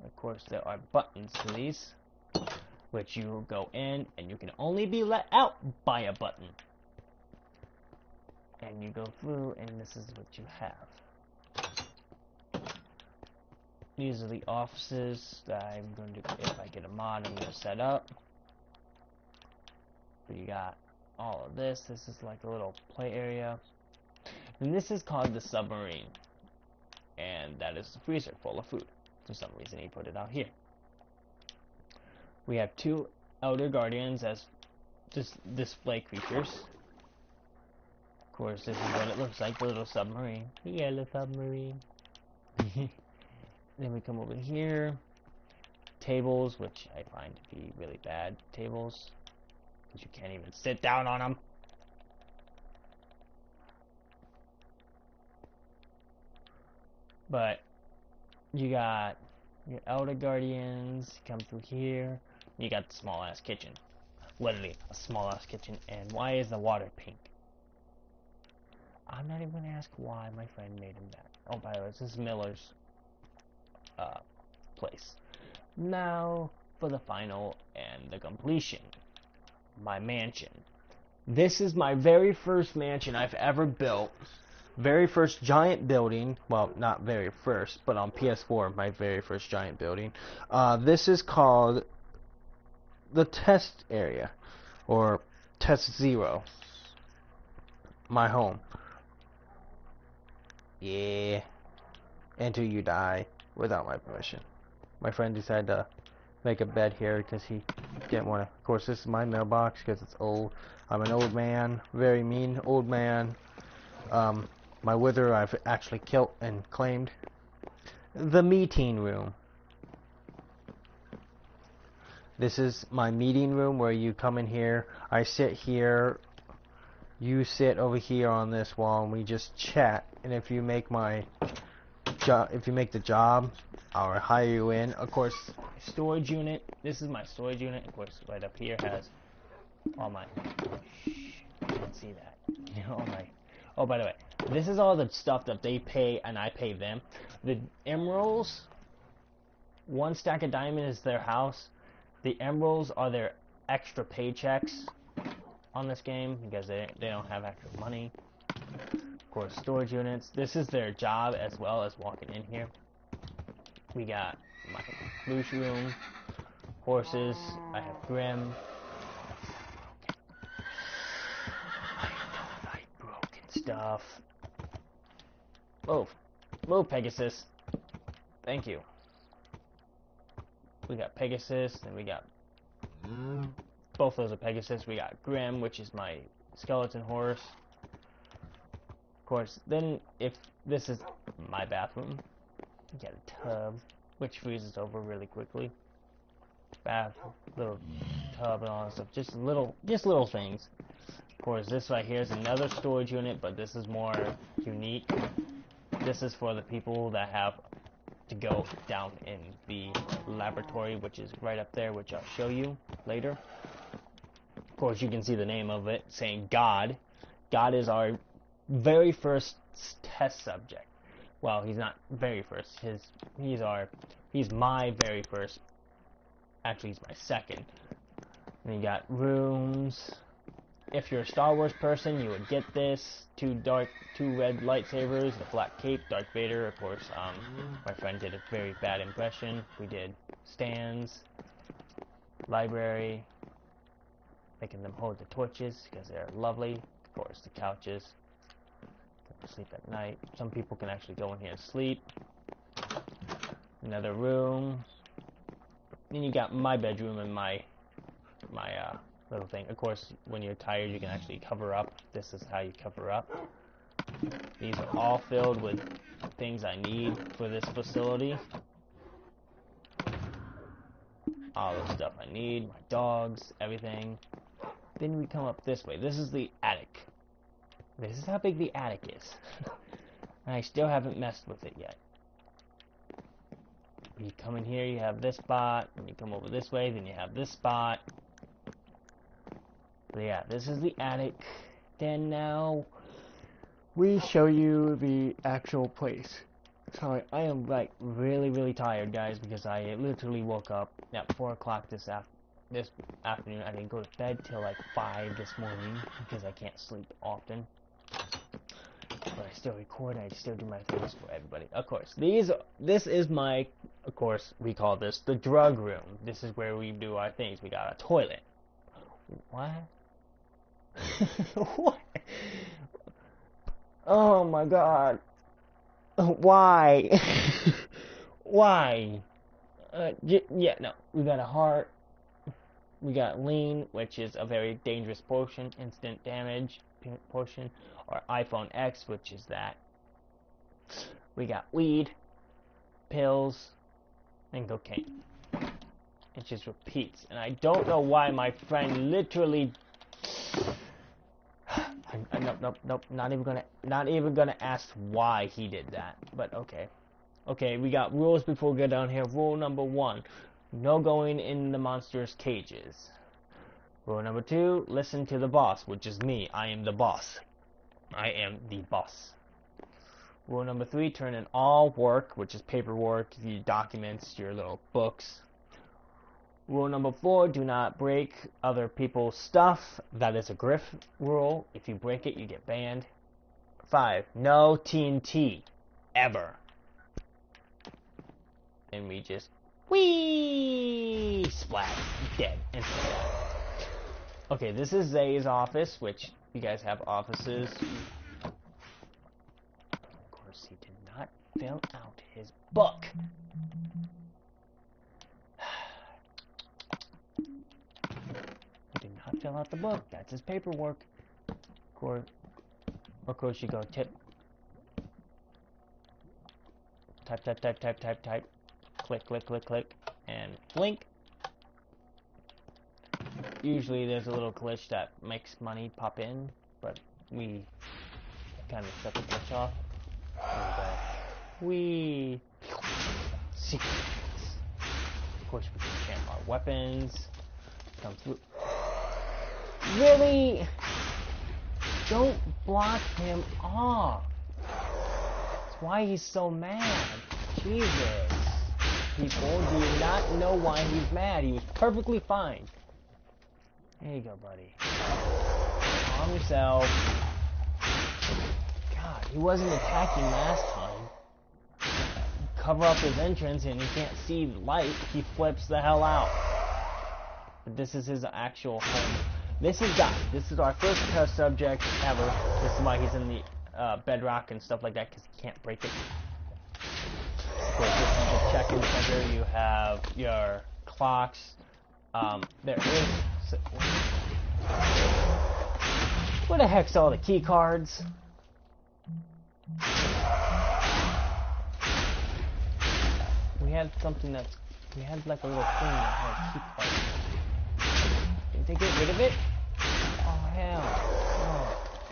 Of course, there are buttons to these, which you go in, and you can only be let out by a button. And you go through, and this is what you have. These are the offices that I'm going to, if I get a mod, I'm going to set up. But you got all of this. This is like a little play area. And this is called the submarine. And that is the freezer full of food. For some reason, he put it out here. We have two Elder Guardians as just display creatures. Of course, this is what it looks like, the little submarine. The yellow submarine. Then we come over here. Tables, which I find to be really bad tables. Because you can't even sit down on them. But you got your Elder Guardians come through here. You got the small ass kitchen. Literally a small ass kitchen. And why is the water pink? I'm not even gonna ask why my friend made him that. Oh, by the way, this is Miller's place. Now for the final and the completion. My mansion. This is my very first mansion I've ever built. Very first giant building. Well, not very first, but on ps4, my very first giant building. This is called the test area, or test 0. My home. Yeah. Until you die without my permission. My friend decided to make a bed here because he didn't want to. Of course, this is my mailbox because it's old. I'm an old man, very mean old man. My wither I've actually killed and claimed. The meeting room. This is my meeting room where you come in here. I sit here. You sit over here on this wall, and we just chat. And if you make my if you make the job, I'll hire you in. Of course, storage unit. This is my storage unit. Of course, right up here has all my. Shh, you can't see that. All my. Oh, by the way, this is all the stuff that they pay and I pay them. The emeralds. One stack of diamond is their house. The emeralds are their extra paychecks on this game because they don't have extra money. Of course, storage units. This is their job as well as walking in here. We got my loose room, horses. I have Grim. I don't like broken stuff. Move, move, Pegasus. Thank you. We got Pegasus, and we got both those are Pegasus. We got Grim, which is my skeleton horse. Of course, then if this is my bathroom, you got a tub, which freezes over really quickly. Bath, little tub and all that stuff. Just little things. Of course, this right here is another storage unit, but this is more unique. This is for the people that have to go down in the laboratory, which is right up there, which I'll show you later. Of course, you can see the name of it saying God. God is our very first test subject. Well, he's not very first. He's my very first Actually, he's my second. And you got rooms. If you're a Star Wars person, you would get this. Two red lightsabers, the black cape, Darth Vader. Of course, my friend did a very bad impression. We did stands, library, making them hold the torches because they're lovely. Of course, the couches. Sleep at night. Some people can actually go in here and sleep. Another room. Then you got my bedroom and my little thing. Of course, when you're tired, you can actually cover up. This is how you cover up. These are all filled with things I need for this facility. All the stuff I need, my dogs, everything. Then we come up this way. This is the attic. This is how big the attic is. And I still haven't messed with it yet. You come in here, you have this spot, and you come over this way, then you have this spot. But yeah, this is the attic. Then now we show you the actual place. Sorry, I am like really tired, guys, because I literally woke up at 4 o'clock this afternoon. I didn't go to bed till like 5 this morning because I can't sleep often. But I still record and I still do my things for everybody. Of course, this is my, of course, we call this the drug room. This is where we do our things. We got a toilet. What? What? Oh my god. Why? Why? Yeah, no. We got a heart. We got lean, which is a very dangerous potion, instant damage potion, or iPhone X, which is that. We got weed, pills, and cocaine. It just repeats, and I don't know why my friend literally. Nope. Not even gonna ask why he did that. But okay. Okay, we got rules before we go down here. Rule number 1: no going in the monsters' cages. Rule number 2: listen to the boss, which is me. I am the boss. I am the boss. Rule number 3: turn in all work, which is paperwork, your documents, your little books. Rule number 4: do not break other people's stuff. That is a griff rule. If you break it, you get banned. 5: no TNT. Ever. And we just whee splat. Dead. Instantly. Okay, this is Zay's office, which you guys have offices. Of course, he did not fill out his book. He did not fill out the book. That's his paperwork. Of course, you go type. Click, and blink. Usually there's a little glitch that makes money pop in, but we kind of shut the glitch off. We secrets. Of course, we can enchant our weapons. Come through. Really? Don't block him off. That's why he's so mad. Jesus. People, do you not know why he's mad? He was perfectly fine. There you go, buddy. Calm yourself. God, he wasn't attacking last time. Cover up his entrance and he can't see the light. He flips the hell out. But this is his actual home. This is our first test subject ever. This is why he's in the bedrock and stuff like that, because he can't break it. Of course, this is the check-in center. You have your clocks. There is. Where the heck's all the key cards? We had something that's. We had like a little thing that had key cards. Did they get rid of it? Oh hell! No,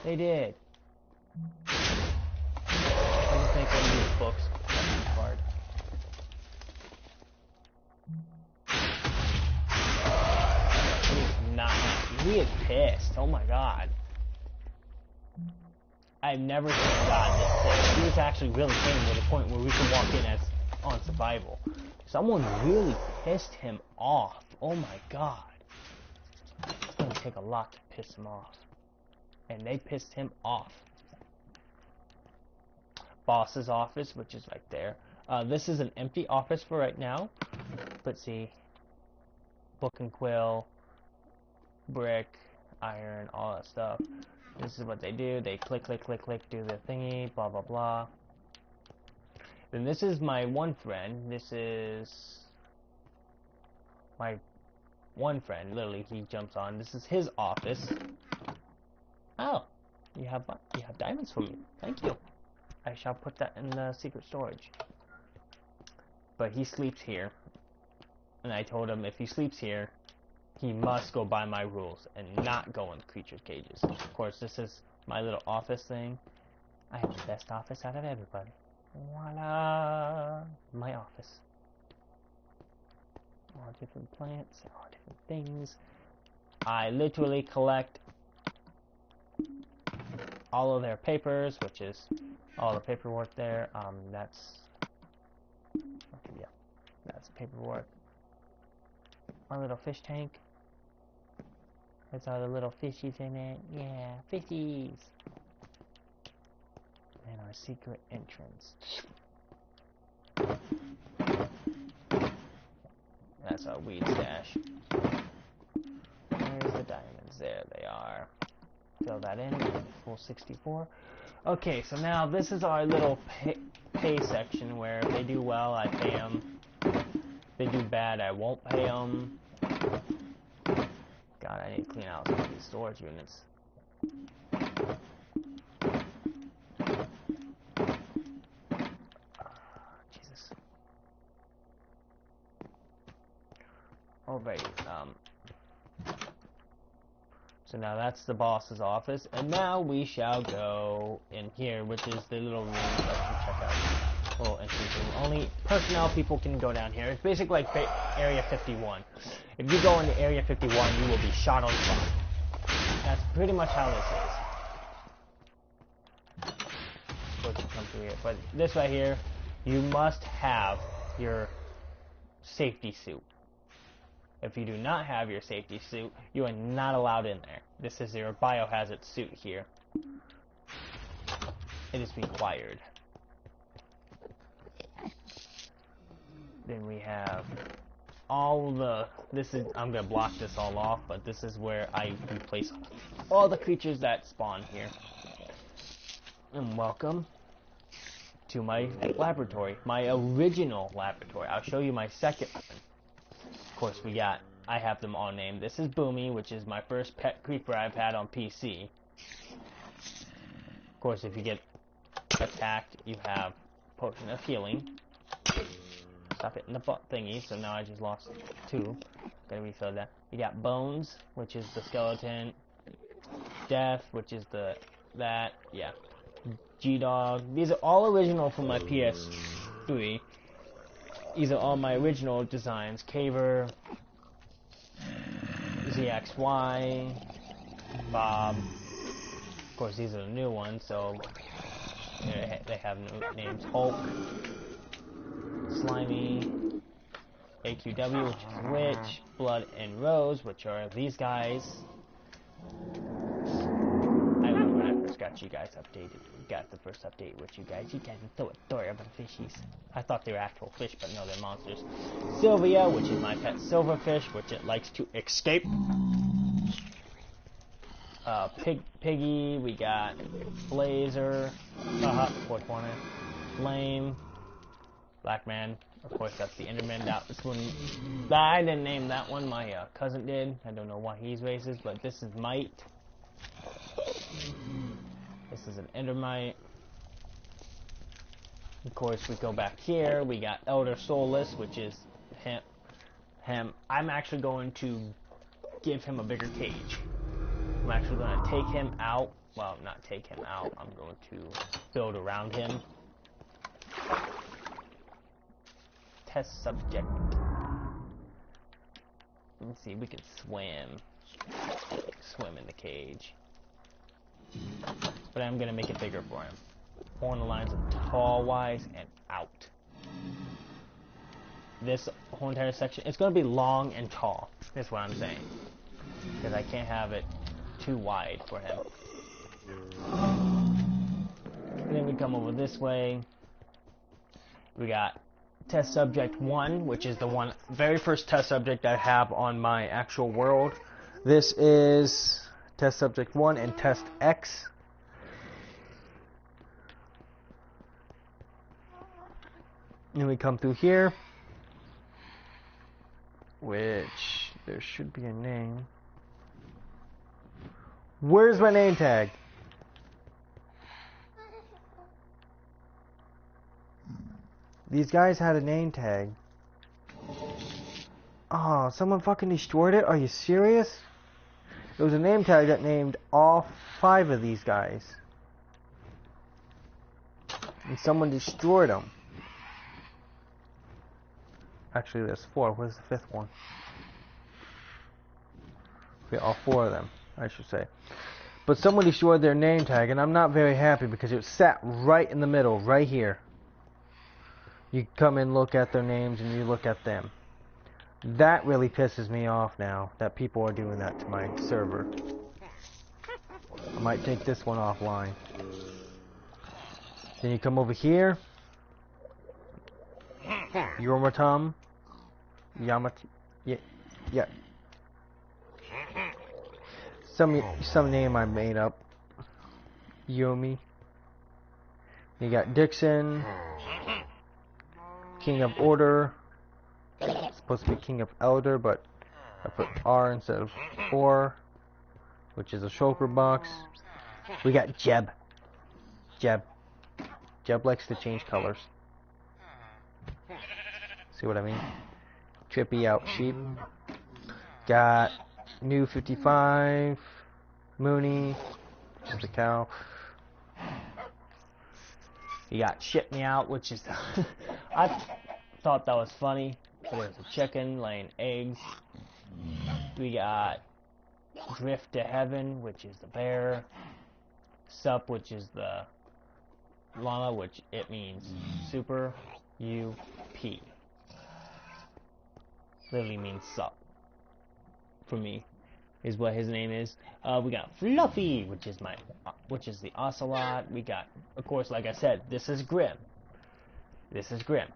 they did. I don't think one of these books had a key card. He's not happy. He is pissed. Oh my god. I've never seen God this pissed. He was actually really pained to the point where we could walk in as on survival. Someone really pissed him off. Oh my god. It's gonna take a lot to piss him off. And they pissed him off. Boss's office, which is right there. This is an empty office for right now. But see, book and quill, brick, iron, all that stuff. This is what they do. They click, click, click, click, do their thingy, blah, blah, blah. Then this is my one friend. This is my one friend. Literally, he jumps on. This is his office. Oh, you have diamonds for me. Thank you. I shall put that in the secret storage. But he sleeps here. And I told him if he sleeps here, he must go by my rules and not go in the creatures' cages. Of course, this is my little office thing. I have the best office out of everybody. Voila! My office. All different plants, all different things. I literally collect all of their papers, which is all the paperwork there. That's paperwork. My little fish tank. There's all the little fishies in it. Yeah, fishies. And our secret entrance. That's our weed stash. There's the diamonds. There they are. Fill that in. Full 64. Okay, so now this is our little pay section where if they do well, I pay them. If they do bad, I won't pay them. God, I need to clean out some of these storage units. Jesus. Alrighty, so now that's the boss's office, and now we shall go in here, which is the little room that you can check out. Little entrance room. Only personnel people can go down here. It's basically like Area 51. If you go into Area 51, you will be shot on spot. That's pretty much how this is. Supposed to come through here, but this right here, you must have your safety suit. If you do not have your safety suit, you are not allowed in there. This is your biohazard suit here. It is required. Then we have all the... I'm going to block this all off, but this is where I replace all the creatures that spawn here. And welcome to my laboratory. My original laboratory. I'll show you my second one. Of course, I have them all named. This is Boomy, which is my first pet creeper I've had on PC. Of course, if you get attacked, you have Potion of Healing. Stop hitting the butt thingy, so now I just lost 2. Gotta refill that. You got Bones, which is the skeleton. Death, which is yeah. G-Dog. These are all original from my PS3. These are all my original designs. Caver, ZXY, Bob. Of course, these are the new ones, so they have new names. Hulk, Slimy, AQW, which is Witch, Blood and Rose, which are these guys. I remember when I first got you guys updated. Got the first update with you guys. You guys are so adorable fishies. I thought they were actual fish, but no, they're monsters. Sylvia, which is my pet silverfish, which it likes to escape. Piggy, we got Blazer, fourth corner, Flame, Black Man. Of course, that's the Enderman. This one, I didn't name that one. My cousin did. I don't know why he's racist, but this is Might. This is an Endermite. Of course, we go back here. We got Elder Soulless, which is him. I'm actually going to give him a bigger cage. I'm actually going to take him out. Well, not take him out. I'm going to build around him. Test subject. Let me see. We can swim. Swim in the cage. But I'm going to make it bigger for him. More on the lines of tall, wise, and out. this whole entire section, it's going to be long and tall. That's what I'm saying. Because I can't have it too wide for him. And then we come over this way. We got test subject 1, which is the very first test subject I have on my actual world. This is test subject 1 and test X. Then we come through here, which there should be a name. Where's my name tag? These guys had a name tag. Oh, someone fucking destroyed it? Are you serious? It was a name tag that named all 5 of these guys. And someone destroyed them. Actually, there's 4. Where's the 5th one? Okay, all 4 of them, I should say. But someone destroyed their name tag, and I'm not very happy because it sat right in the middle, right here. You come and look at their names, and you look at them. That really pisses me off now, that people are doing that to my server. I might take this one offline. Then you come over here. Yormatum. Yeah. Some name I made up. Yomi. You got Dixon. King of Order. It's supposed to be King of Elder, but I put R instead of Or, which is a shulker box. We got Jeb. Jeb likes to change colors. See what I mean? Trippy out sheep. Got New 55. Mooney, which is the cow. You got Ship Me Out, which is the I thought that was funny, but it's a chicken laying eggs. We got Drift to Heaven, which is the bear. Sup, which is the llama, which it means super. U-P. Literally means sup. For me, is what his name is. We got Fluffy, which is the ocelot. We got, of course, like I said, this is Grim. This is Grim.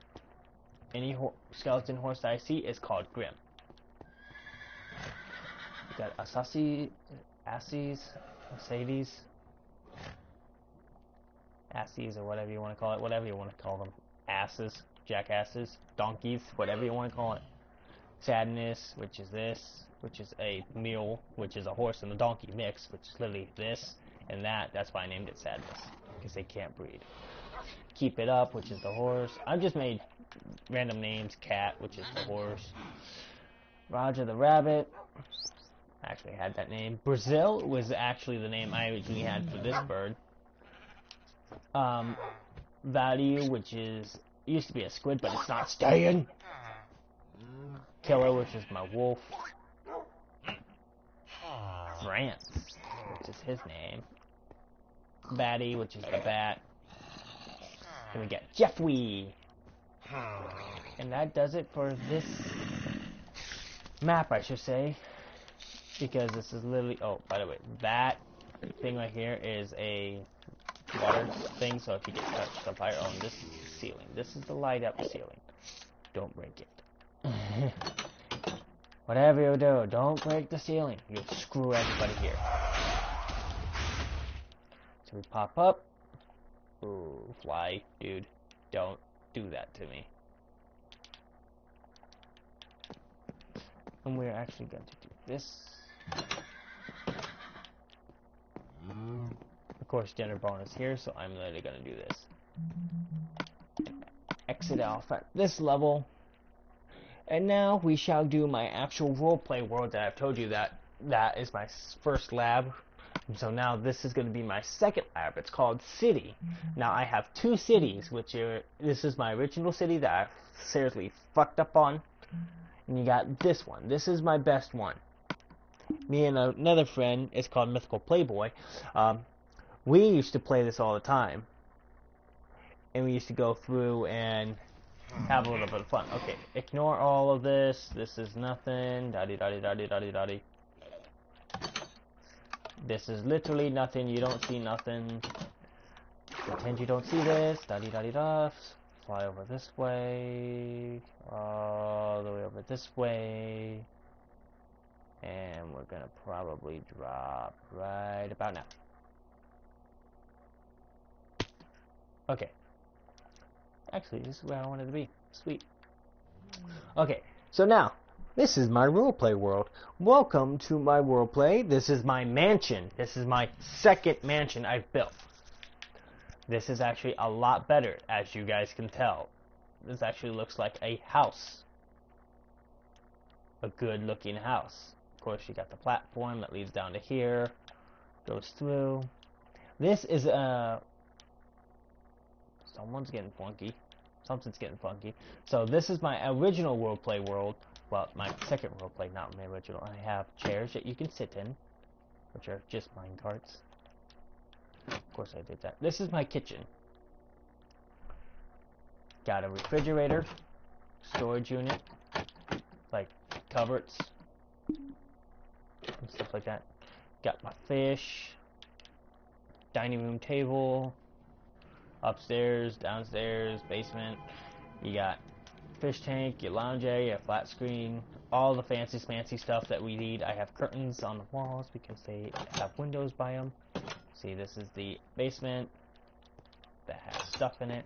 Any skeleton horse that I see is called Grim. We got Mercedes, Assies, or whatever you want to call it, whatever you want to call them. Asses, jackasses, donkeys, whatever you want to call it. Sadness, which is this, which is a mule, which is a horse and a donkey mix, which is literally this and that. That's why I named it Sadness, because they can't breed. Keep It Up, which is the horse. I've just made random names. Cat, which is the horse. Roger the Rabbit. I actually had that name. Brazil was actually the name I originally had for this bird. Value, which is, used to be a squid, but it's not staying. Killer, which is my wolf. France, which is his name. Batty, which is the bat. Then we get Jeffwee. And that does it for this map, I should say. Because this is literally, oh, by the way, that thing right here is a water thing, so if you get touched on fire on this ceiling, this is the light up ceiling. Don't break it. Whatever you do, don't break the ceiling. You'll screw everybody here. So we pop up. Ooh, fly, dude. Don't do that to me. And we're actually going to do this. Of course, gender bonus here, so I'm literally going to do this. Exit off at this level. And now we shall do my actual roleplay world that I've told you that is my first lab. And so now this is going to be my second lab. It's called City. Now I have 2 cities, this is my original city that I seriously fucked up on. And you got this one. This is my best one. Me and another friend, it's called Mythical Playboy. We used to play this all the time. And we used to go through and have a little bit of fun. Okay, ignore all of this. This is nothing. Dotty. This is literally nothing. You don't see nothing. Pretend you don't see this. Dotty. Fly over this way. All the way over this way. And we're gonna probably drop right about now. Okay. Actually, this is where I wanted to be. Sweet. Okay, so now, this is my roleplay world. Welcome to my roleplay. This is my mansion. This is my second mansion I've built. This is actually a lot better, as you guys can tell. This actually looks like a house. A good looking house. Of course, you got the platform that leads down to here. Goes through. This is a... Someone's getting funky. Something's getting funky. So this is my original roleplay world. Well, my second roleplay, not my original. I have chairs that you can sit in, which are just mine carts. Of course I did that. This is my kitchen. Got a refrigerator, storage unit, like cupboards, and stuff like that. Got my fish, dining room table, upstairs, downstairs, basement. You got fish tank, your lounge area, flat screen, all the fancy stuff that we need. I have curtains on the walls because they have windows by them. See, this is the basement that has stuff in it.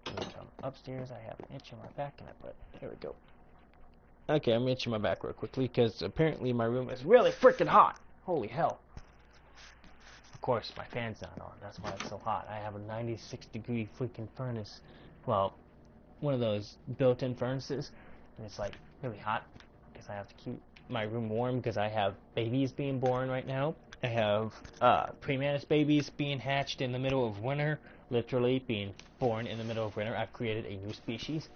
We come upstairs. I have an itch in my back, and I put, here we go. Okay, I'm itching my back real quickly because apparently my room is really freaking hot. Holy hell. Of course, my fan's not on. That's why it's so hot. I have a 96-degree freaking furnace. Well, one of those built-in furnaces, and it's like really hot because I have to keep my room warm because I have babies being born right now. I have pre-mantis babies being hatched in the middle of winter, literally being born in the middle of winter. I've created a new species,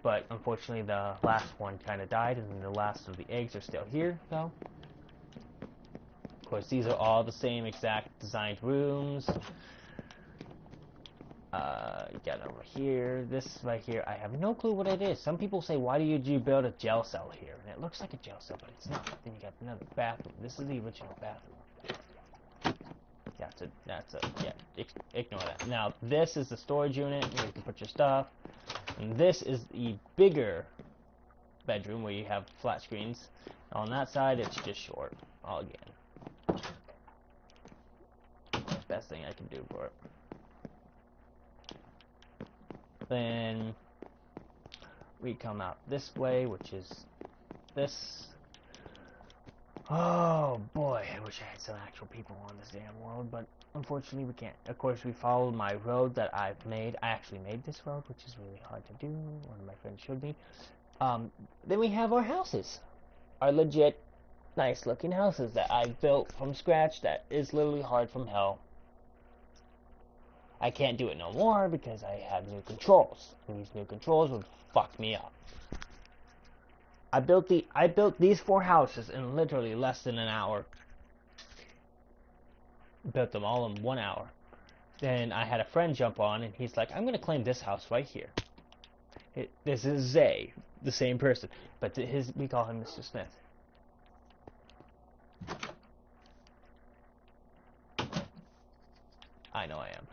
but unfortunately the last one kind of died, and the last of the eggs are still here, though. Of course, these are all the same exact designed rooms. You got over here, this right here, I have no clue what it is. Some people say, why did you build a jail cell here? And it looks like a jail cell, but it's not. Then you got another bathroom. This is the original bathroom. Ignore that. Now, this is the storage unit where you can put your stuff. And this is the bigger bedroom where you have flat screens. On that side, it's just short. All again. Best thing I can do for it. Then we come out this way, which is this. Oh boy, I wish I had some actual people on this damn world, but unfortunately we can't. Of course, we followed my road that I've made. I actually made this road, which is really hard to do. One of my friends showed me. Then we have our houses. Our legit, nice looking houses that I built from scratch that is literally hard from hell. I can't do it no more because I have new controls. And these new controls would fuck me up. I built these 4 houses in literally less than an hour. Built them all in 1 hour. Then I had a friend jump on and he's like, I'm gonna claim this house right here. This is Zay, the same person, but we call him Mr. Smith. I know I am.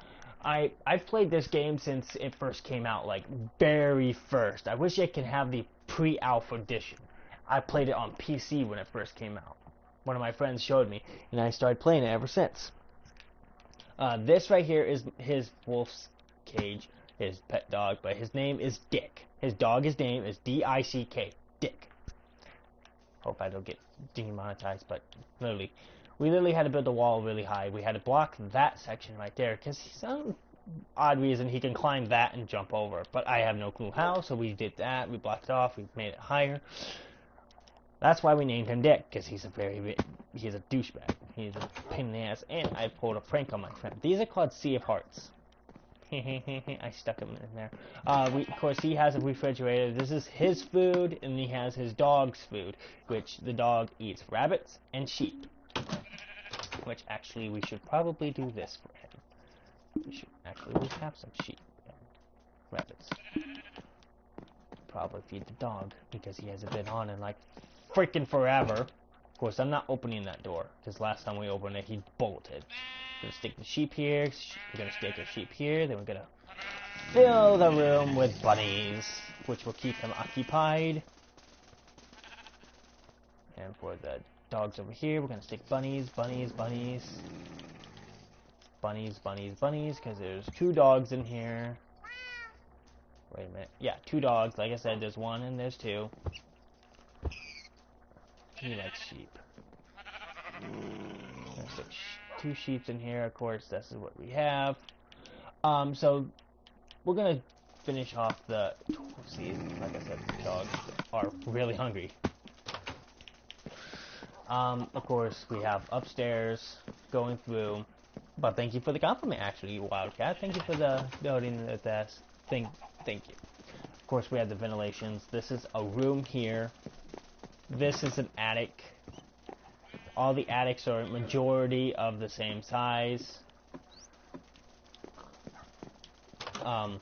I've played this game since it first came out, like very first. I wish I could have the pre-alpha edition. I played it on PC when it first came out. One of my friends showed me, and I started playing it ever since. This right here is his wolf's cage, his pet dog, but his name is Dick. His dog's name is D-I-C-K, Dick. Hope I don't get demonetized, but literally. We literally had to build the wall really high. We had to block that section right there because for some odd reason he can climb that and jump over. But I have no clue how, so we did that. We blocked it off. We made it higher. That's why we named him Dick, because he's a douchebag. He's a pain in the ass. And I pulled a prank on my friend. These are called Sea of Hearts. I stuck him in there. Of course, he has a refrigerator. This is his food, and he has his dog's food, which the dog eats rabbits and sheep. Which actually we should probably do this for him. We have some sheep and rabbits. probably feed the dog because he hasn't been on in like freaking forever. Of course, I'm not opening that door because last time we opened it, he bolted. We're gonna stick the sheep here. We're gonna stick a sheep here. Then we're gonna fill the room with bunnies, which will keep him occupied. And for the dogs over here, we're gonna stick bunnies, bunnies, bunnies. Bunnies, bunnies, bunnies, because there's 2 dogs in here. Wait a minute. Yeah, 2 dogs. Like I said, there's 1 and there's 2. He likes sheep. There's 2 sheep in here. Of course, this is what we have. So we're gonna finish off the. See, like I said, the dogs are really hungry. Of course, we have upstairs going through. But thank you for the compliment, actually, Wildcat. Thank you for the noting that. Thank you. Of course, we have the ventilations. This is a room here. This is an attic. All the attics are majority of the same size. Of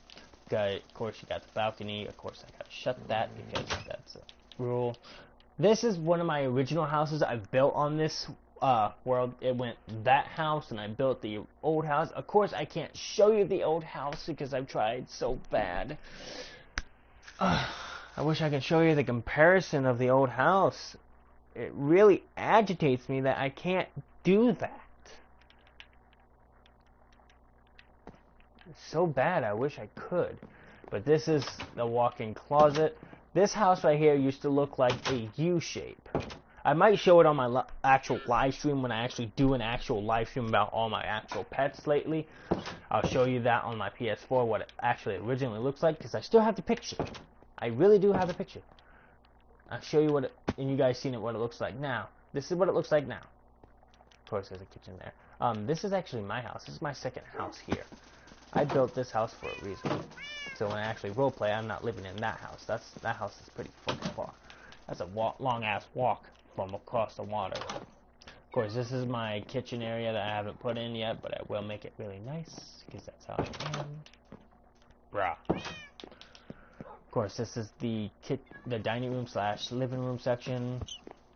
course, you got the balcony. Of course, I gotta shut that because that's a rule. This is one of my original houses I've built on this world. It went that house and I built the old house. Of course, I can't show you the old house because I've tried so bad. I wish I could show you the comparison of the old house. It really agitates me that I can't do that. It's so bad, I wish I could. But this is the walk-in closet. This house right here used to look like a U-shape. I might show it on my actual live stream when I actually do an actual live stream about all my actual pets lately. I'll show you that on my ps4, what it actually originally looks like, because I still have the picture. I really do have the picture. I'll show you what it, and you guys seen it, what it looks like now. This is what it looks like now. Of course, there's a kitchen there. This is actually my house. This is my second house here. I built this house for a reason. So when I actually roleplay, I'm not living in that house. That house is pretty fucking far. That's a long-ass walk from across the water. Of course, this is my kitchen area that I haven't put in yet, but I will make it really nice, because that's how I am. Bruh. Of course, this is the dining room / living room section.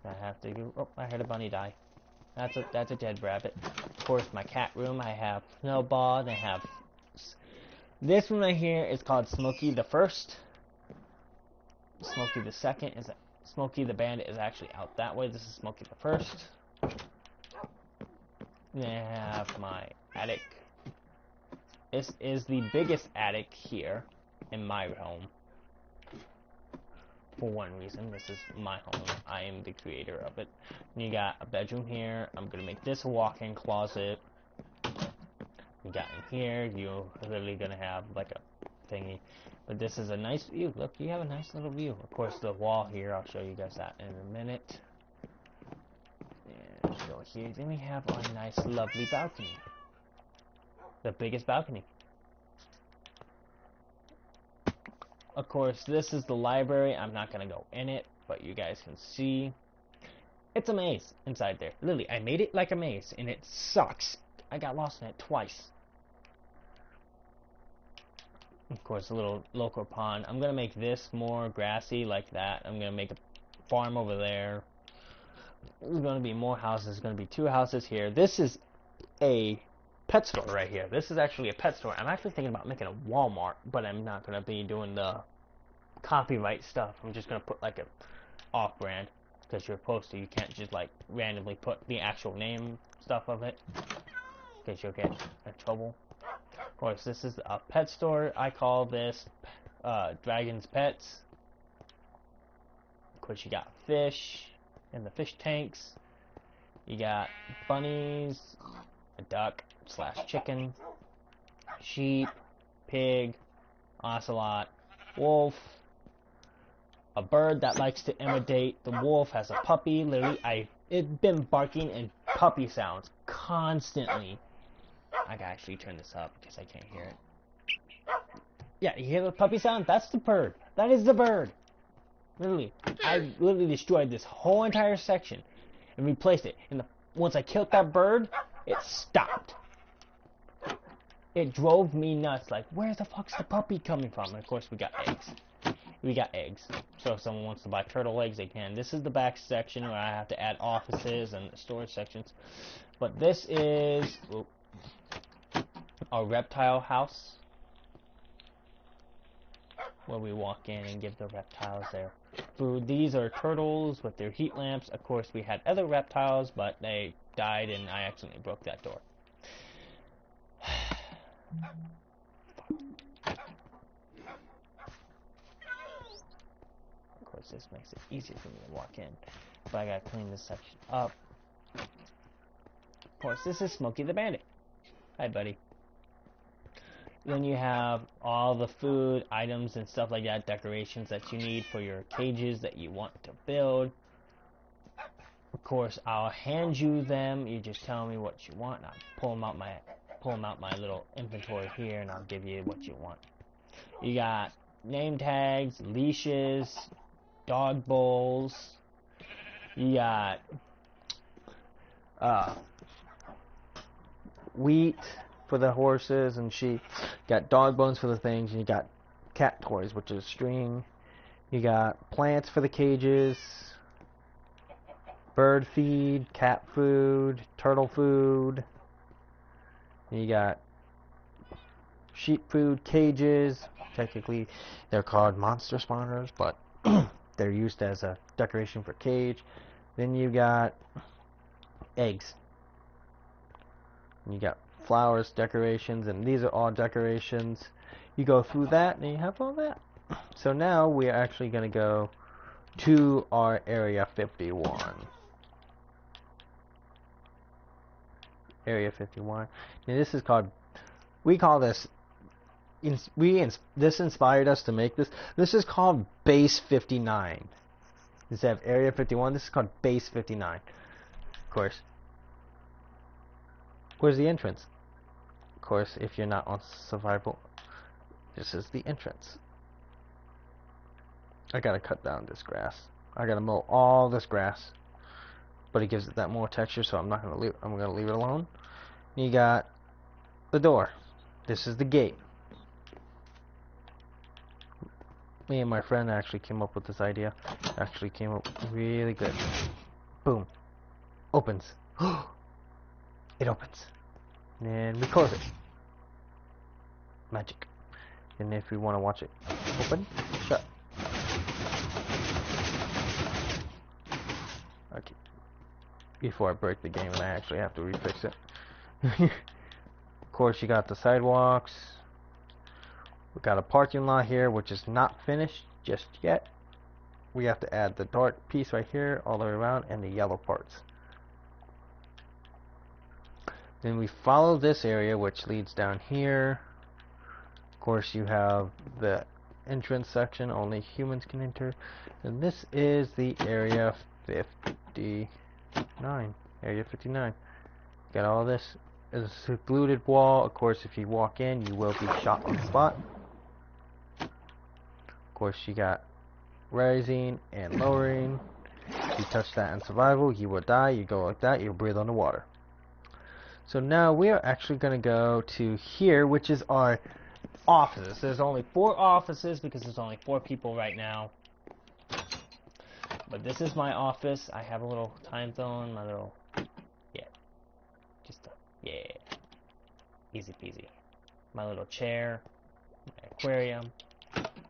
I have to go. Oh, I heard a bunny die. That's a dead rabbit. Of course, my cat room. I have Snowball. And I have this one right here is called Smokey the First. Smokey the Second is Smokey the Bandit is actually out that way. This is Smokey the First. Then I have my attic. This is the biggest attic here in my home. For one reason, this is my home. I am the creator of it. And you got a bedroom here. I'm gonna make this a walk-in closet. You got in here, you're literally gonna have like a thingy. But this is a nice view. Look, you have a nice little view. Of course, the wall here, I'll show you guys that in a minute. And go here. Then we have a nice, lovely balcony. The biggest balcony. Of course, this is the library. I'm not gonna go in it, but you guys can see. It's a maze inside there. Literally, I made it like a maze, and it sucks. I got lost in it twice. Of course, a little local pond. I'm gonna make this more grassy like that. I'm gonna make a farm over there. There's gonna be more houses. There's gonna be 2 houses here. This is a pet store right here. This is actually a pet store. I'm actually thinking about making a Walmart, but I'm not gonna be doing the copyright stuff. I'm just gonna put like a off-brand, because you're supposed to. You can't just like randomly put the actual name stuff of it, because you'll get in trouble. Of course, this is a pet store. I call this Dragon's Pets. Of course, you got fish in the fish tanks. You got bunnies, a duck / chicken, sheep, pig, ocelot, wolf, a bird that likes to imitate the wolf has a puppy. Literally, it's been barking and puppy sounds constantly. I can actually turn this up because I can't hear it. Yeah, you hear the puppy sound? That's the bird. That is the bird. Literally, I literally destroyed this whole entire section and replaced it. And once I killed that bird, it stopped. It drove me nuts. Like, where the fuck's the puppy coming from? And of course, we got eggs. we got eggs. So if someone wants to buy turtle eggs, they can. This is the back section where I have to add offices and storage sections. But this is our reptile house, where we walk in and give the reptiles their food. These are turtles with their heat lamps. Of course, we had other reptiles, but they died and I accidentally broke that door. Of course, this makes it easier for me to walk in, but I gotta clean this section up. Of course, this is Smokey the Bandit. Hi, buddy. Then you have all the food, items, and stuff like that, decorations that you need for your cages that you want to build. Of course, I'll hand you them. You just tell me what you want, and I'll pull them out my little inventory here, and I'll give you what you want. You got name tags, leashes, dog bowls. You got wheat for the horses and sheep. You got dog bones for the things, and you got cat toys, which is string. You got plants for the cages, bird feed, cat food, turtle food. You got sheep food, cages. Technically, they're called monster spawners, but they're used as a decoration for cage. Then you got eggs. You got flowers, decorations, and these are all decorations. You go through that, and you have all that. So now we are actually going to go to our Area 51. Area 51. Now this is called, we call this, this inspired us to make this. This is called Base 59. Instead of Area 51, this is called Base 59. Of course. Where's the entrance? Of course, if you're not on survival, this is the entrance. I gotta cut down this grass. I gotta mow all this grass, but it gives it that more texture, so I'm not gonna leave. I'm gonna leave it alone. You got the door. This is the gate. Me and my friend actually came up with this idea. Actually came up really good. Boom. Opens. It opens. And we close it. Magic. And if we want to watch it open, shut. Okay. Before I break the game and I actually have to refix it. Of course, you got the sidewalks. We got a parking lot here, which is not finished just yet. We have to add the dark piece right here all the way around and the yellow parts. Then we follow this area, which leads down here. Of course, you have the entrance section, only humans can enter. And this is the Area 59. Area 59. Got all this. Is a secluded wall. Of course, if you walk in, you will be shot on the spot. Of course, you got rising and lowering. If you touch that in survival, you will die. You go like that, you'll breathe underwater. So now we are actually going to go to here, which is our offices. There's only 4 offices because there's only 4 people right now. But this is my office. I have a little time zone, my little, easy peasy. My little chair, my aquarium,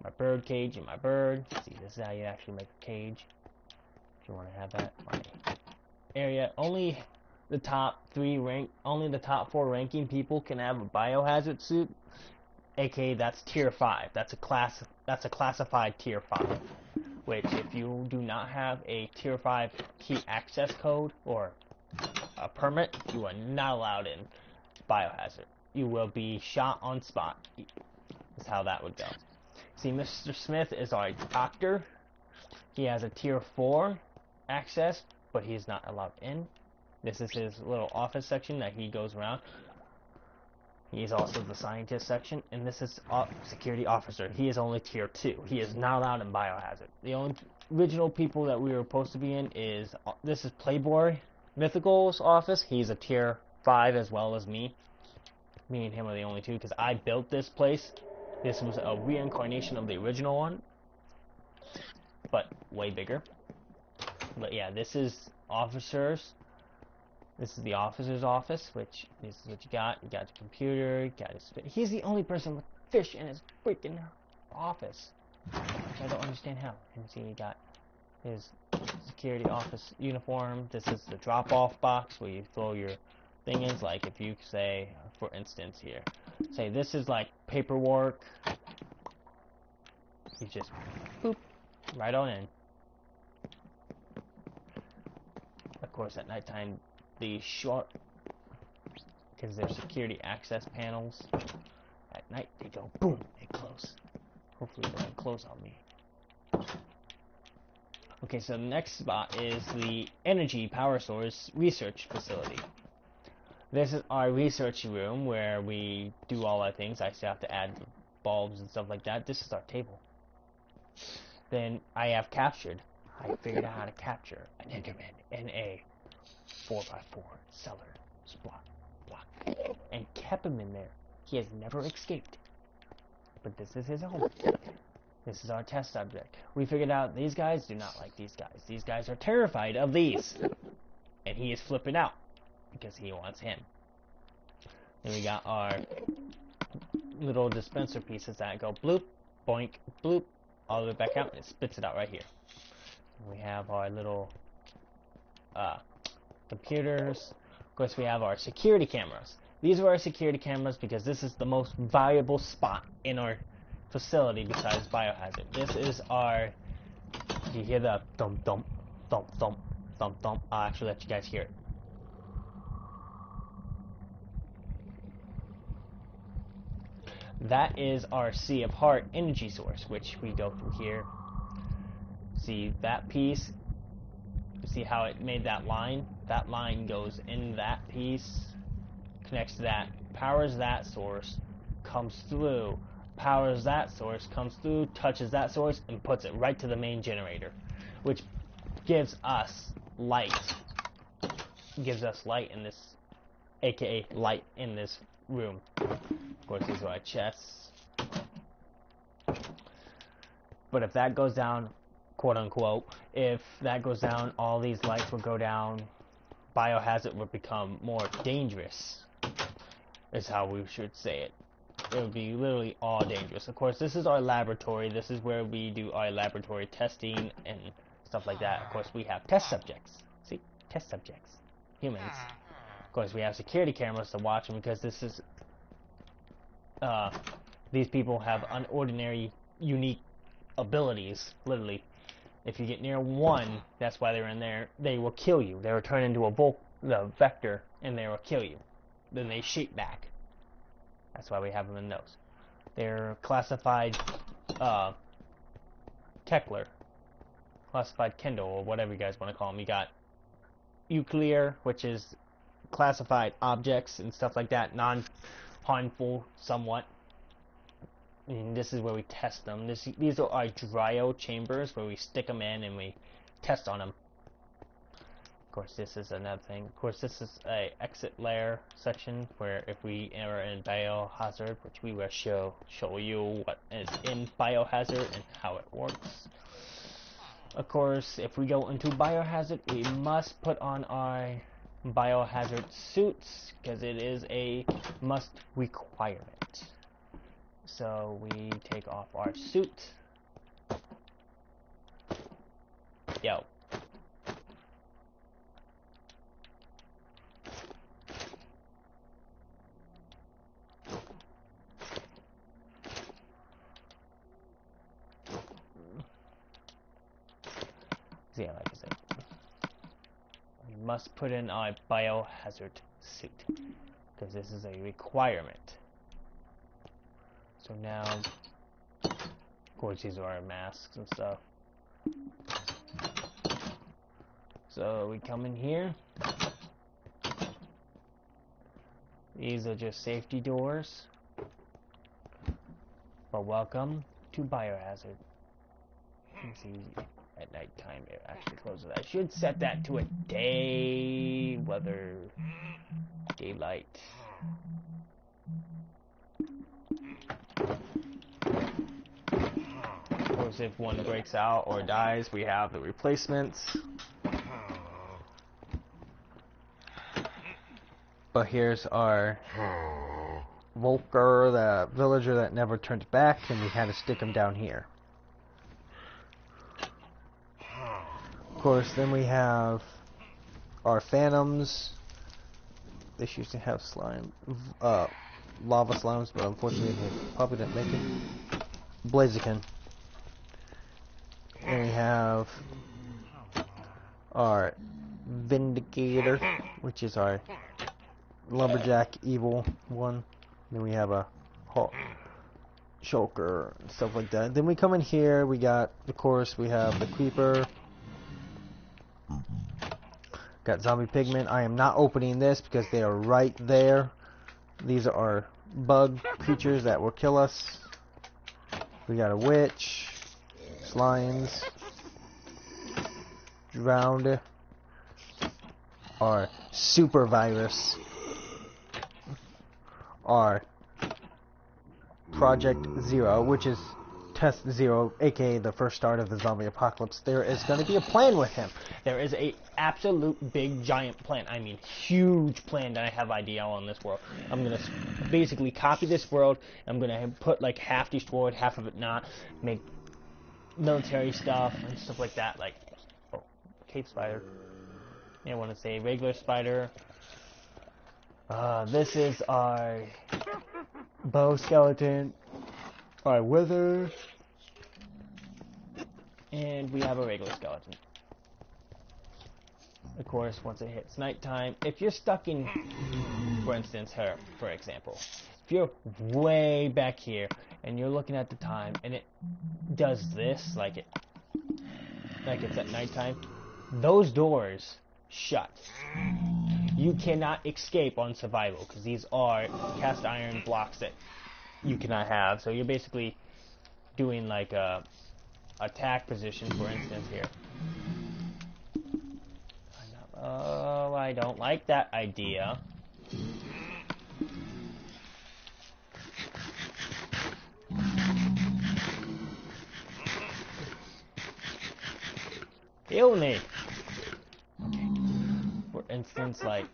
my bird cage and my bird. See, this is how you actually make a cage. If you want to have that, my area. Only the top 4 ranking people can have a biohazard suit, aka that's tier 5. That's a classified tier 5. Which, if you do not have a tier 5 key access code or a permit, you are not allowed in biohazard. You will be shot on spot. Is how that would go. See, Mr. Smith is our doctor. He has a tier 4 access, but he is not allowed in. This is his little office section that he goes around. He is also the scientist section, and this is security officer. He is only tier 2. He is not allowed in biohazard. The only original people that we were supposed to be in is, this is Playboy Mythical's office. He's a tier 5 as well as me. Me and him are the only 2 because I built this place. This was a reincarnation of the original one. but way bigger. But yeah, this is officers. This is the officer's office, which this is what you got. You got the computer, you got his he's the only person with fish in his freaking office. Which I don't understand how. And see, you got his security office uniform. This is the drop-off box where you throw your thing in. Like if you say, for instance here, say this is like paperwork. You just boop, right on in. Of course, at nighttime, these short, because they're security access panels. At night, they go boom, they close. Hopefully, it doesn't close on me. Okay, so the next spot is the energy power source research facility. This is our research room where we do all our things. I still have to add bulbs and stuff like that. This is our table. Then I have captured. I figured out how to capture an Enderman in a 4x4 cellar block, and kept him in there. He has never escaped. But this is his home. This is our test subject. We figured out these guys do not like these guys. These guys are terrified of these. And he is flipping out because he wants him. Then we got our little dispenser pieces that go bloop, boink, bloop, all the way back out, and it spits it out right here. We have our little computers. Of course, we have our security cameras. These are our security cameras because this is the most valuable spot in our facility besides biohazard. This is our, you hear the thump thump thump thump thump thump. I'll actually let you guys hear it. That is our Sea of Heart energy source, which we go through here. See that piece? See how it made that line? That line goes in that piece, connects to that, powers that source, comes through, powers that source, comes through, touches that source, and puts it right to the main generator, which gives us light. Gives us light in this, aka light in this room. Of course, these are our chests. But if that goes down, quote unquote, if that goes down, all these lights will go down. Biohazard would become more dangerous, is how we should say it. It would be literally all dangerous. Of course, this is our laboratory. This is where we do our laboratory testing and stuff like that. Of course, we have test subjects. See? Test subjects. Humans. Of course, we have security cameras to watch them because this is... these people have unordinary, unique abilities, literally. If you get near one, that's why they're in there, they will kill you. They will turn into a vector, and they will kill you. Then they shape back. That's why we have them in those. They're classified, Kekler. Classified Kendall, or whatever you guys want to call them. You got nuclear, which is classified objects and stuff like that, non-harmful somewhat. And this is where we test them. These are our dryo chambers where we stick them in and we test on them. Of course, this is another thing. Of course, this is a exit layer section where if we are in biohazard, which we will show you what is in biohazard and how it works. Of course, if we go into biohazard, we must put on our biohazard suits because it is a must requirement. So we take off our suit. Yo. So yeah, like I said, we must put in our biohazard suit because this is a requirement. So now, of course, these are our masks and stuff. So we come in here. These are just safety doors. But welcome to biohazard. You can see at nighttime it actually closes. I should set that to a day weather, daylight. Of course, course, if one breaks out or dies, we have the replacements. But here's our Volker, the villager that never turned back, and we had to stick him down here. Of course, then we have our phantoms. This used to have slime, lava slimes, but unfortunately they probably didn't make it. Blaziken. And we have our Vindicator, which is our lumberjack evil one. Then we have a shulker and stuff like that. Then we come in here, we got, of course, we have the creeper. Got zombie pigmen. I am not opening this because they are right there. These are bug creatures that will kill us. We got a witch, slimes, drowned, our super virus, our Project Zero, which is Test Zero, aka the first start of the zombie apocalypse. There is going to be a plan with him. There is a absolute big giant plan. I mean, huge plan that I have idea on this world. I'm gonna basically copy this world. I'm gonna put like half destroyed, half of it not. Make military stuff and stuff like that. Like, oh, cave spider. I want to say regular spider. This is our bow skeleton. Our wither. And we have a regular skeleton. Of course, once it hits nighttime, if you're stuck in, for instance, her, for example, if you're way back here and you're looking at the time and it does this, like it's at nighttime, those doors shut. You cannot escape on survival because these are cast iron blocks that you cannot have. So you're basically doing like a attack position, for instance, here. Oh, I don't like that idea. Kill me. Okay. For instance, like,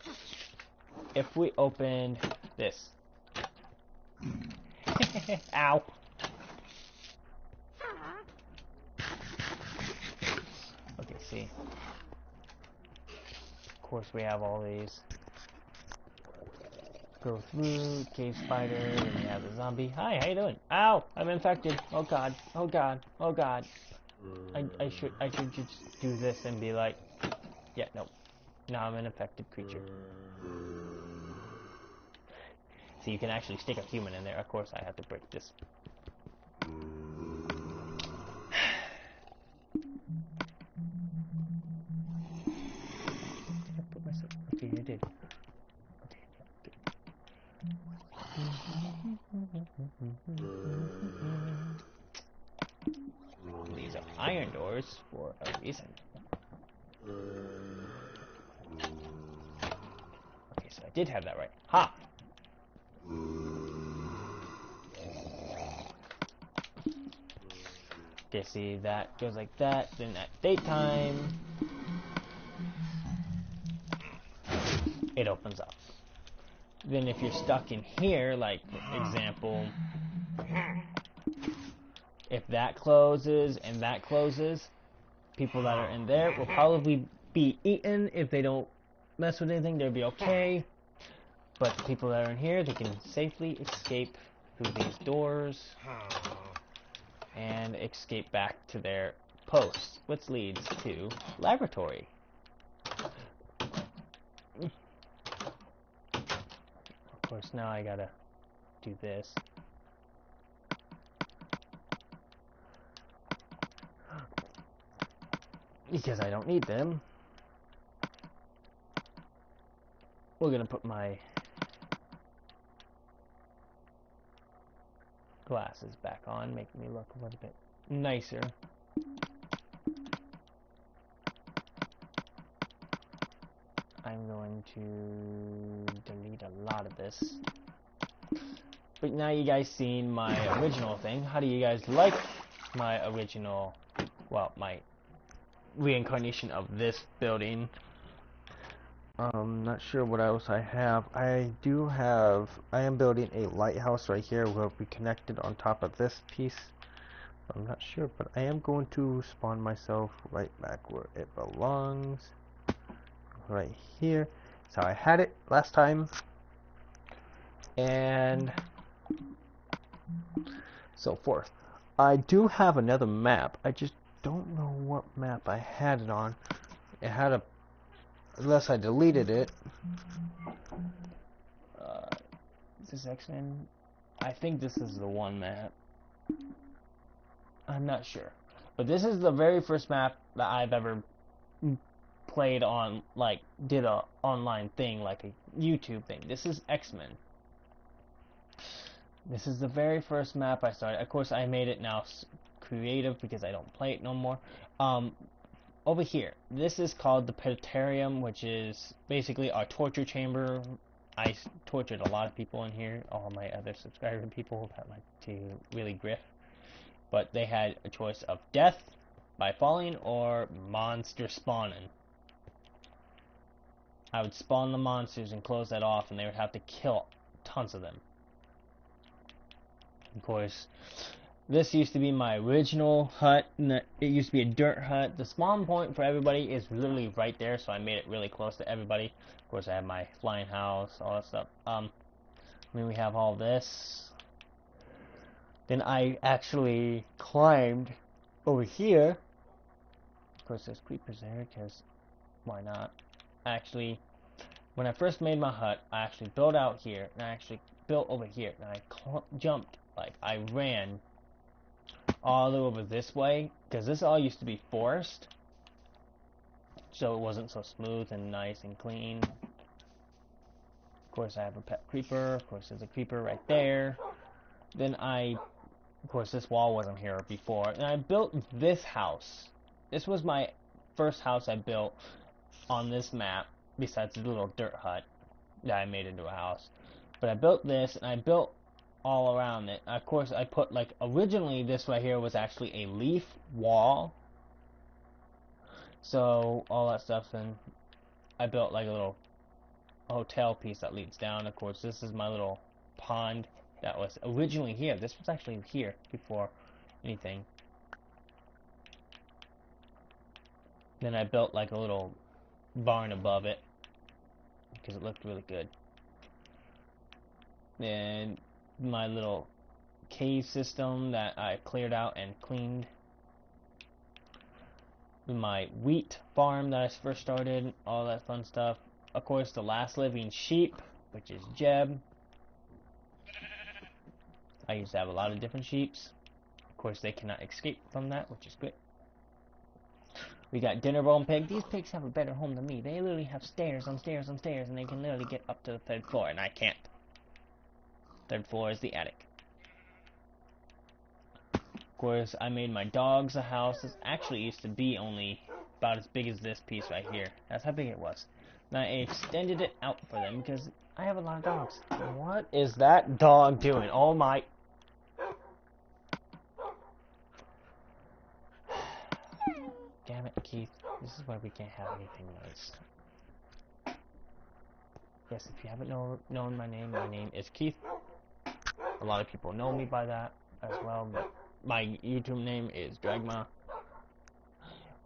if we opened this. Ow. Okay, see. Of course, we have all these. Go through, cave spider, then we have the zombie. Hi, how you doing? Ow, I'm infected. Oh god, oh god, oh god. I should just do this and be like, yeah, nope. Now I'm an infected creature. So you can actually stick a human in there. Of course, I have to break this. Okay, I did. Okay, good. These are iron doors for a reason. Okay, so I did have that right. Ha! Okay, see, that goes like that. Then at daytime, it opens up. Then if you're stuck in here, like, for example, if that closes and that closes, people that are in there will probably be eaten. If they don't mess with anything, they'll be okay. But the people that are in here, they can safely escape through these doors and escape back to their posts, which leads to laboratory. Of course, now I gotta do this. Because I don't need them. We're gonna put my glasses back on, making me look a little bit nicer. I'm going to delete a lot of this. But now you guys seen my original thing. How do you guys like my original, well, my reincarnation of this building. Not sure what else I have. I am building a lighthouse right here where we connected on top of this piece. I'm not sure, but I am going to spawn myself right back where it belongs. Right here. That's how I had it last time. And so forth. I do have another map. I just don't know what map I had it on. It had a, unless I deleted it. Is this X-Men? I think this is the one map. I'm not sure. But this is the very first map that I've ever played on, like, did a online thing, like a YouTube thing. This is X-Men. This is the very first map I started. Of course, I made it now creative because I don't play it no more. Over here, this is called the Petarium, which is basically our torture chamber. I tortured a lot of people in here, all my other subscriber people that like to really griff. But they had a choice of death by falling or monster spawning. I would spawn the monsters and close that off, and they would have to kill tons of them. Of course, this used to be my original hut, and it used to be a dirt hut. The spawn point for everybody is literally right there, so I made it really close to everybody. Of course, I have my flying house, all that stuff. Then we have all this. Then I actually climbed over here. Of course, there's creepers there, because why not? Actually, when I first made my hut, I actually built out here, and I actually built over here, and I jumped, like, I ran all over this way, because this all used to be forest, so it wasn't so smooth and nice and clean. Of course, I have a pet creeper. Of course, there's a creeper right there. Then of course, this wall wasn't here before, and I built this house. This was my first house I built on this map, besides the little dirt hut that I made into a house. But I built this, and I built all around it. Of course, I put, like, originally this right here was actually a leaf wall. So, all that stuff, and I built, like, a little hotel piece that leads down. Of course, this is my little pond that was originally here. This was actually here before anything. Then I built, like, a little barn above it, because it looked really good. And my little cave system that I cleared out and cleaned. My wheat farm that I first started, all that fun stuff. Of course, the last living sheep, which is Jeb. I used to have a lot of different sheeps. Of course, they cannot escape from that, which is good. We got Dinnerbone Pig. These pigs have a better home than me. They literally have stairs on stairs on stairs, and they can literally get up to the 3rd floor, and I can't. 3rd floor is the attic. Of course, I made my dogs a house. This actually used to be only about as big as this piece right here. That's how big it was. And I extended it out for them because I have a lot of dogs. What is that dog doing? Oh my... Damn it, Keith. This is why we can't have anything nice. Yes, if you haven't known my name is Keith. A lot of people know me by that as well, but my YouTube name is Dragma.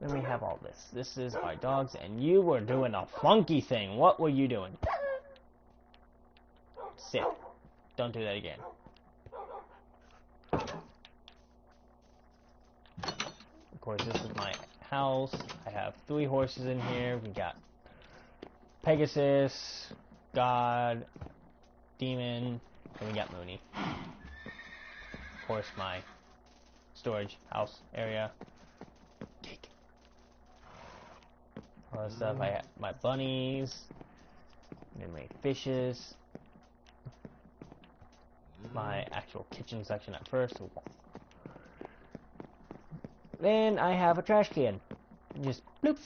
Then we have all this. This is our dogs, and you were doing a funky thing. What were you doing? Sit. Don't do that again. Of course, this is my house. I have 3 horses in here. We got Pegasus, God, Demon, and we got Mooney. Of course, my storage house area. All that stuff. I have my bunnies, and my fishes. My actual kitchen section at first. Then I have a trash can. Just bloop.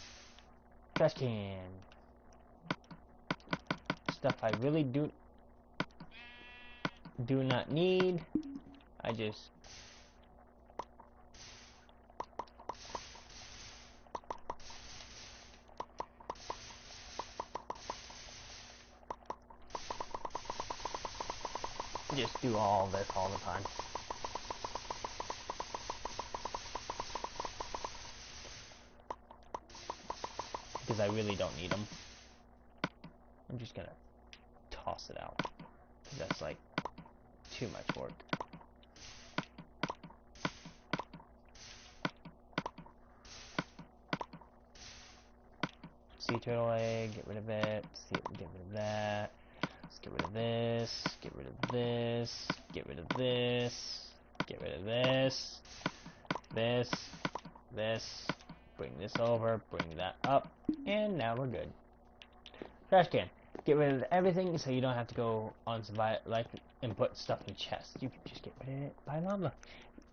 Trash can. Stuff I really do not need. I just just do all this all the time. Because I really don't need them. I'm just gonna toss it out. That's like too much work. Sea turtle egg, get rid of it. Get rid of that. Let's get rid of this. Get rid of this. Get rid of this. Get rid of this. This. Bring this over. Bring that up. And now we're good. Trash can. Get rid of everything so you don't have to go on and put stuff in your chest. You can just get rid of it by lava.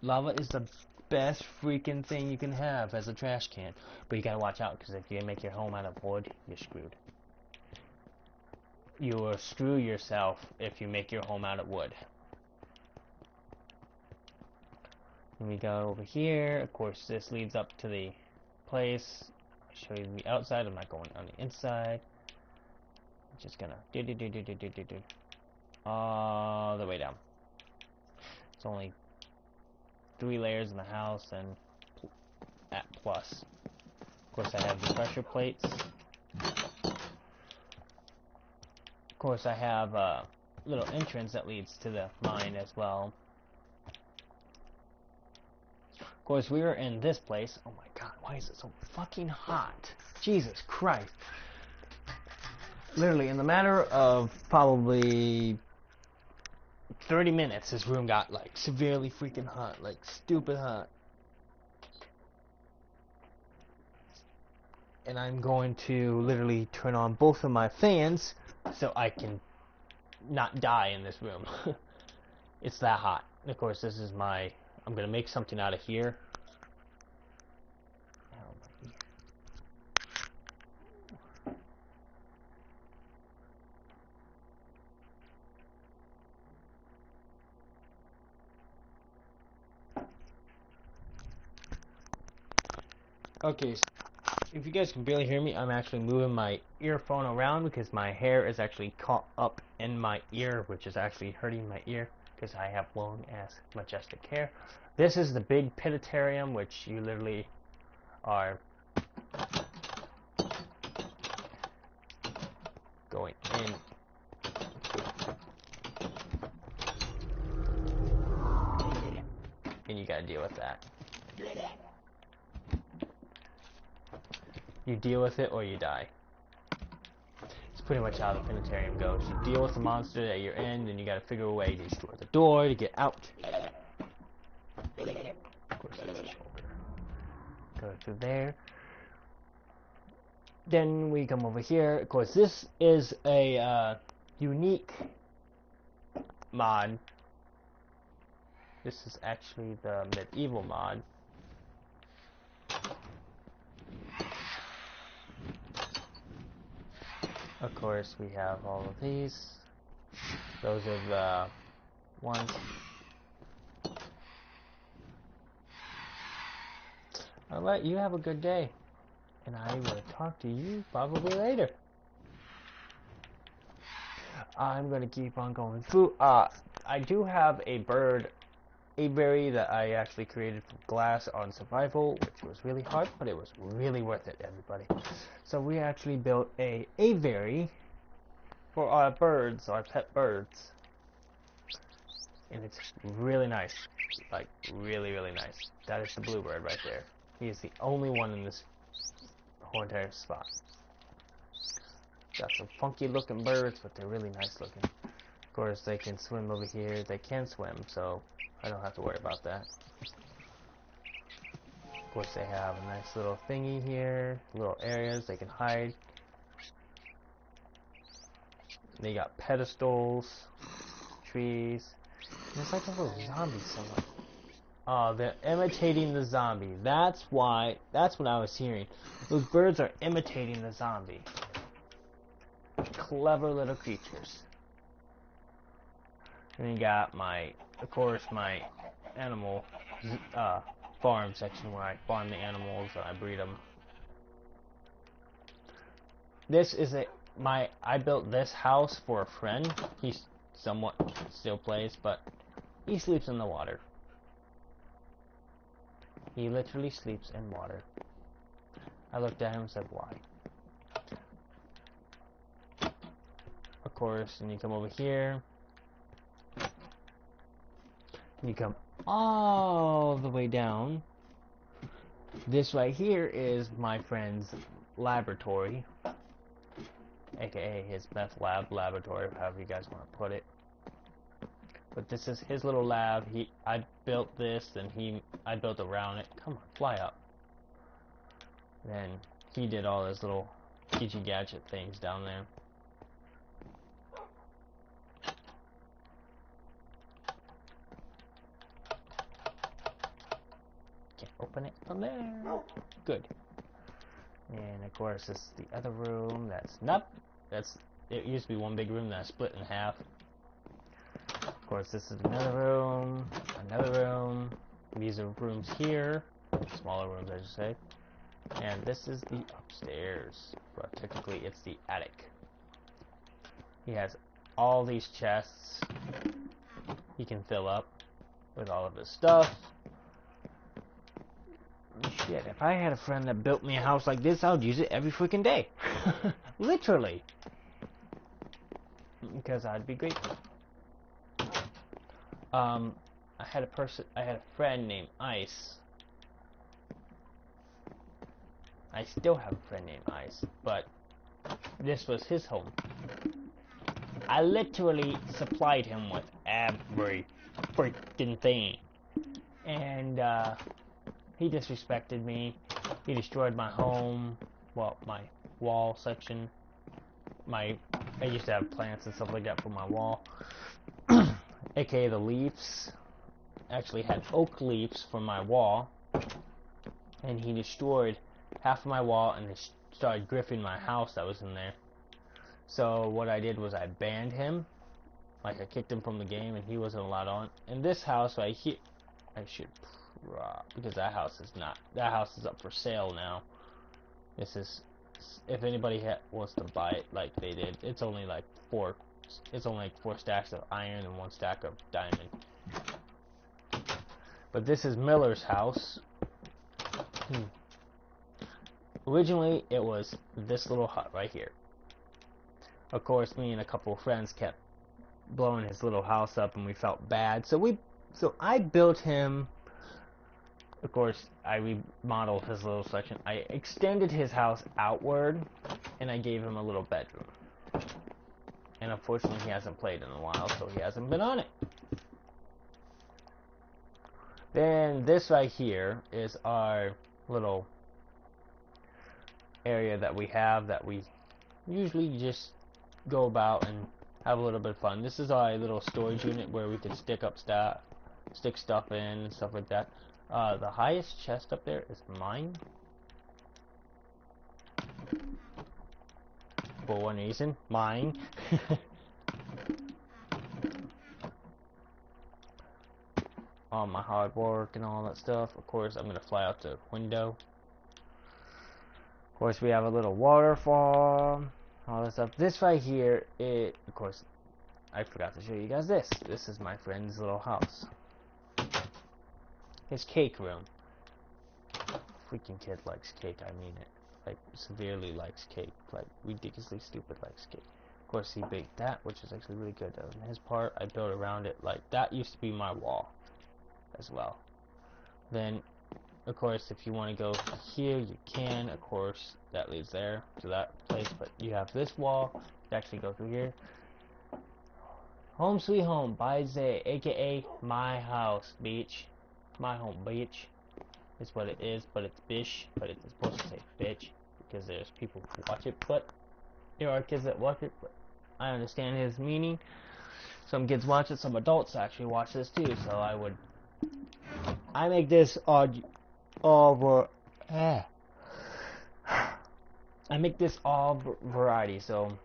Lava is the best freaking thing you can have as a trash can. But you gotta watch out, because if you make your home out of wood, you're screwed. You will screw yourself if you make your home out of wood. Then we go over here. Of course, this leads up to the place. I'll show you the outside. I'm not going on the inside. I'm just gonna do all the way down. It's only 3 layers in the house and at plus. Of course, I have the pressure plates. Of course, I have a little entrance that leads to the mine as well. Of course, we were in this place. Oh my god, why is it so fucking hot? Jesus Christ. Literally, in the matter of probably 30 minutes, this room got like severely freaking hot, like stupid hot. And I'm going to literally turn on both of my fans so I can not die in this room. It's that hot. And of course, this is I'm going to make something out of here. Okay, so if you guys can barely hear me, I'm actually moving my earphone around because my hair is actually caught up in my ear, which is actually hurting my ear because I have long ass majestic hair. This is the big pititarium, which you literally are going in. And you gotta deal with that. You deal with it or you die. It's pretty much how the planetarium goes. You deal with the monster that you're in, then you gotta figure a way to destroy the door to get out. Of course, that's a shoulder. Go through there. Then we come over here. Of course, this is a unique mod. This is actually the medieval mod. Of course, we have all of these. Those are the ones. Alright, you have a good day. And I will talk to you probably later. I'm going to keep on going through. I do have a bird aviary that I actually created from glass on survival, which was really hard, but it was really worth it, everybody. So we actually built a aviary for our birds, our pet birds. And it's really nice. Like, really, really nice. That is the bluebird right there. He is the only one in this whole entire spot. Got some funky looking birds, but they're really nice looking. Of course, they can swim over here. They can swim, so I don't have to worry about that. Of course, they have a nice little thingy here, little areas they can hide. They got pedestals, trees. There's like a little zombie somewhere. Oh, they're imitating the zombie. That's why. That's what I was hearing. Those birds are imitating the zombie. Clever little creatures. And you got of course, my animal farm section where I farm the animals and I breed them. This is I built this house for a friend. He somewhat still plays, but he sleeps in the water. He literally sleeps in water. I looked at him and said, why? Of course, and you come over here. You come all the way down. This right here is my friend's laboratory, aka his meth laboratory, however you guys want to put it. But this is his little lab. I built this, and I built around it. Come on, fly up. Then he did all his little kitchen gadget things down there. Can't open it from there. Good. And of course, this is the other room. It used to be one big room that I split in half. Of course, this is another room. These are rooms here, smaller rooms, I should say. And this is the upstairs. But technically, it's the attic. He has all these chests he can fill up with all of his stuff. Shit, if I had a friend that built me a house like this, I would use it every freaking day. Literally. Because I'd be grateful. I had a friend named Ice. I still have a friend named Ice, but this was his home. I literally supplied him with every freaking thing. And, he disrespected me. He destroyed my home. Well, my wall section. I used to have plants and stuff like that for my wall. AKA the leaves. Actually had oak leaves for my wall. And he destroyed half of my wall and started griffing my house that was in there. So what I did was I banned him. Like I kicked him from the game and he wasn't allowed on. In this house right here, because that house is up for sale now. This is, if anybody wants to buy it like they did, it's only like four stacks of iron and 1 stack of diamond. But this is Miller's house. Originally it was this little hut right here. Of course, me and a couple of friends kept blowing his little house up and we felt bad, so I built him. Of course, I remodeled his little section. I extended his house outward, and I gave him a little bedroom. And unfortunately, he hasn't played in a while, so he hasn't been on it. Then this right here is our little area that we usually just go about and have a little bit of fun. This is our little storage unit where we can stick stuff in and stuff like that. The highest chest up there is mine. For one reason, mine. All my hard work and all that stuff. Of course, I'm gonna fly out the window. Of course, we have a little waterfall. All that stuff. This right here, of course, I forgot to show you guys this. This is my friend's little house. His cake room. Freaking kid likes cake, I mean it. Like, severely likes cake. Like, ridiculously stupid likes cake. Of course, he baked that, which is actually really good. On his part, I built around it. Like, that used to be my wall as well. Then, of course, if you want to go here, you can. Of course, that leads there to that place. But you have this wall. You actually go through here. Home sweet home by Zay, aka my house, bitch. My home, bitch. Is what it is, but it's bish, but it's supposed to say bitch because there's people who watch it, but there are kids that watch it, but I understand his meaning. Some kids watch it, some adults actually watch this too, so I make this I make this all variety, so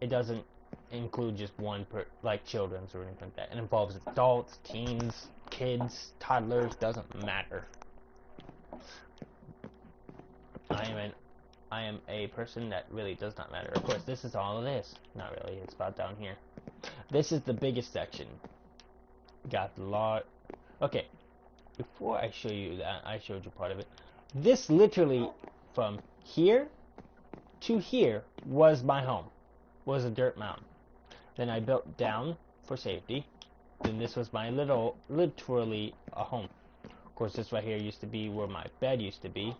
it doesn't include just one like children's or anything like that. It involves adults, teens, kids, toddlers, doesn't matter. I am a person that really does not matter. Of course, this is all it is. Not really. It's about down here. This is the biggest section. Got a lot. Okay, before I show you that, I showed you part of it. This literally, from here to here, was my home. Was a dirt mountain. Then I built down for safety. Then this was my literally a home. Of course, this right here used to be where my bed used to be.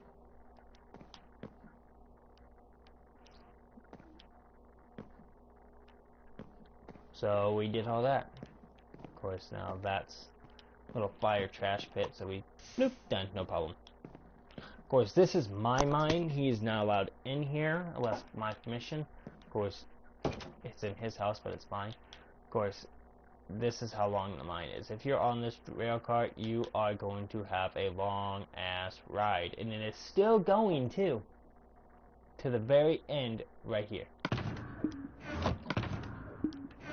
So we did all that. Of course, now that's a little fire trash pit. So we, bloop, done, no problem. Of course, this is my mine. He is not allowed in here unless my permission. Of course, it's in his house, but it's mine. Of course, this is how long the mine is. If you're on this rail car, you are going to have a long ass ride, and it is still going too, to the very end right here.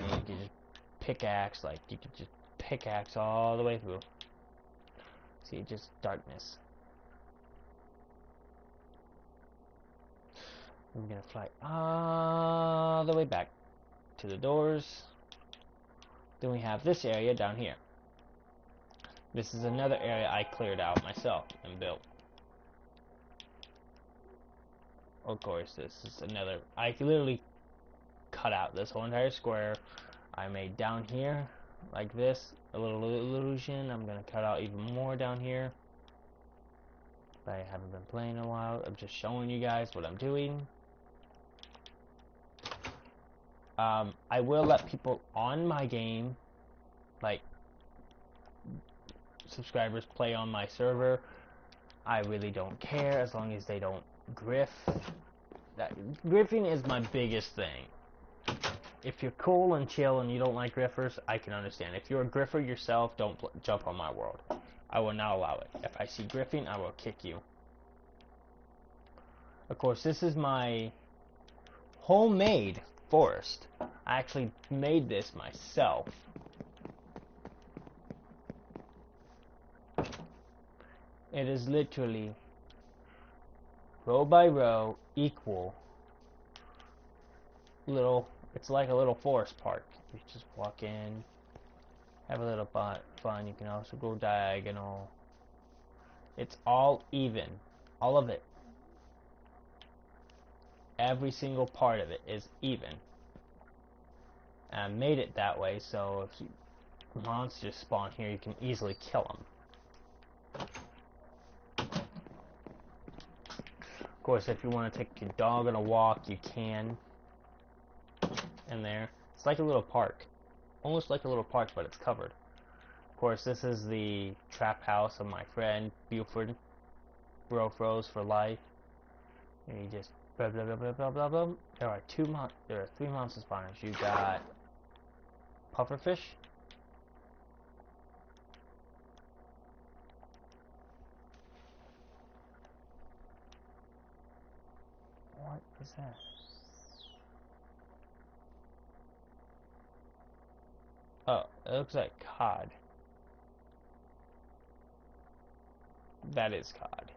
And you can just pickaxe, like you can just pickaxe all the way through. See, just darkness. I'm gonna fly all the way back to the doors. Then we have this area down here. This is another area I cleared out myself and built. Of course, this is another. I literally cut out this whole entire square. I made down here like this a little illusion. I'm gonna cut out even more down here. I haven't been playing in a while. I'm just showing you guys what I'm doing. I will let people on my game, like subscribers, play on my server. I really don't care as long as they don't griff. Griffing is my biggest thing. If you're cool and chill and you don't like griffers, I can understand. If you're a griffer yourself, don't jump on my world. I will not allow it. If I see griffing, I will kick you. Of course, this is my homemade forest. I actually made this myself. It is literally row by row equal little. It's like a little forest park. You just walk in, have a little fun. You can also go diagonal. It's all even, all of it. Every single part of it is even. And I made it that way so if monsters spawn here, you can easily kill them. Of course, if you want to take your dog on a walk, you can. In there, it's like a little park, almost like a little park, but it's covered. Of course, this is the trap house of my friend Buford. Bro froze for life. And you just blah blah blah blah blah blah blah. There are three monster spawners. You got pufferfish. What is that? Oh, it looks like cod. That is cod.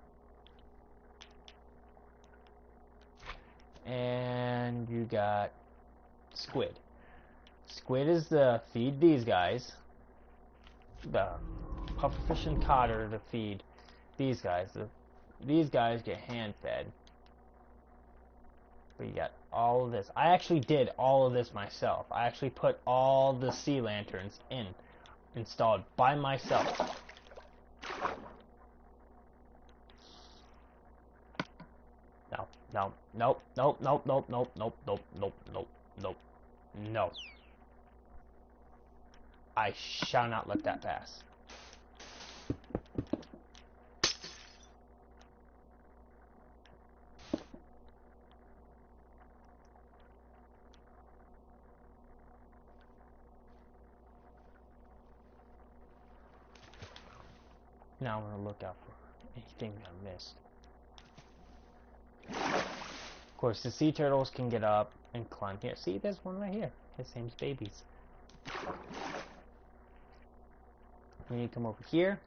And you got squid. Squid is the feed these guys. The pufferfish and cod are to feed these guys. These guys get hand fed. But you got all of this. I actually did all of this myself. I actually put all the sea lanterns installed by myself. No, no, nope, nope, nope, nope, nope, nope, nope, nope, nope, nope, no. I shall not let that pass. Now I'm gonna look out for anything I missed. Of course, the sea turtles can get up and climb here. See, there's one right here. His name's Babies. You need to come over here.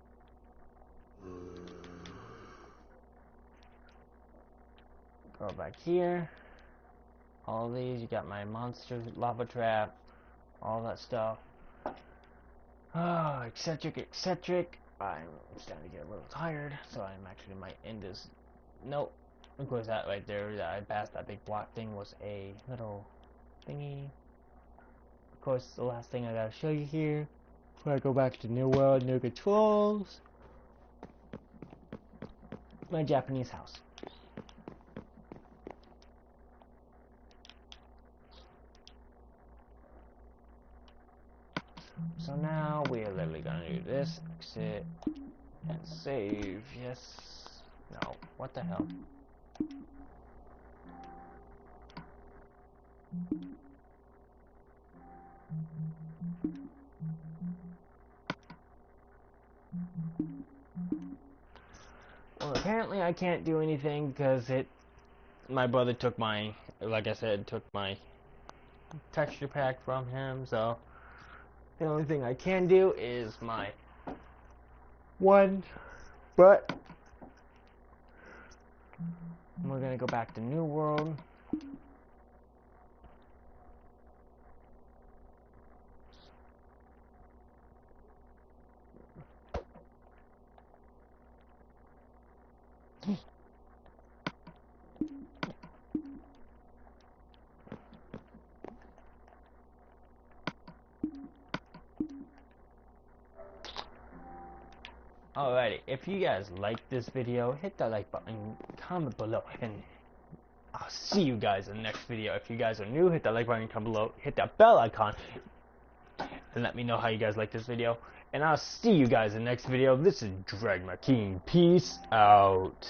Go back here. All these, you got my monster lava trap. all that stuff. Eccentric, eccentric. I'm starting to get a little tired, so I'm actually might end this. Nope. Of course, that right there that I passed, that big block thing, was a little thingy. Of course, the last thing I gotta show you here before I go back to New World, New Controls. My Japanese house. So now we are literally gonna do this, exit, and save. Yes. No. What the hell? Well, apparently I can't do anything because my brother took my, like I said, took my texture pack from him, so the only thing I can do is my one, but we're gonna go back to New World. Alrighty, if you guys like this video, hit that like button, comment below, and I'll see you guys in the next video. If you guys are new, hit that like button, comment below, hit that bell icon, and let me know how you guys like this video. And I'll see you guys in the next video. This is Dragma King. Peace out.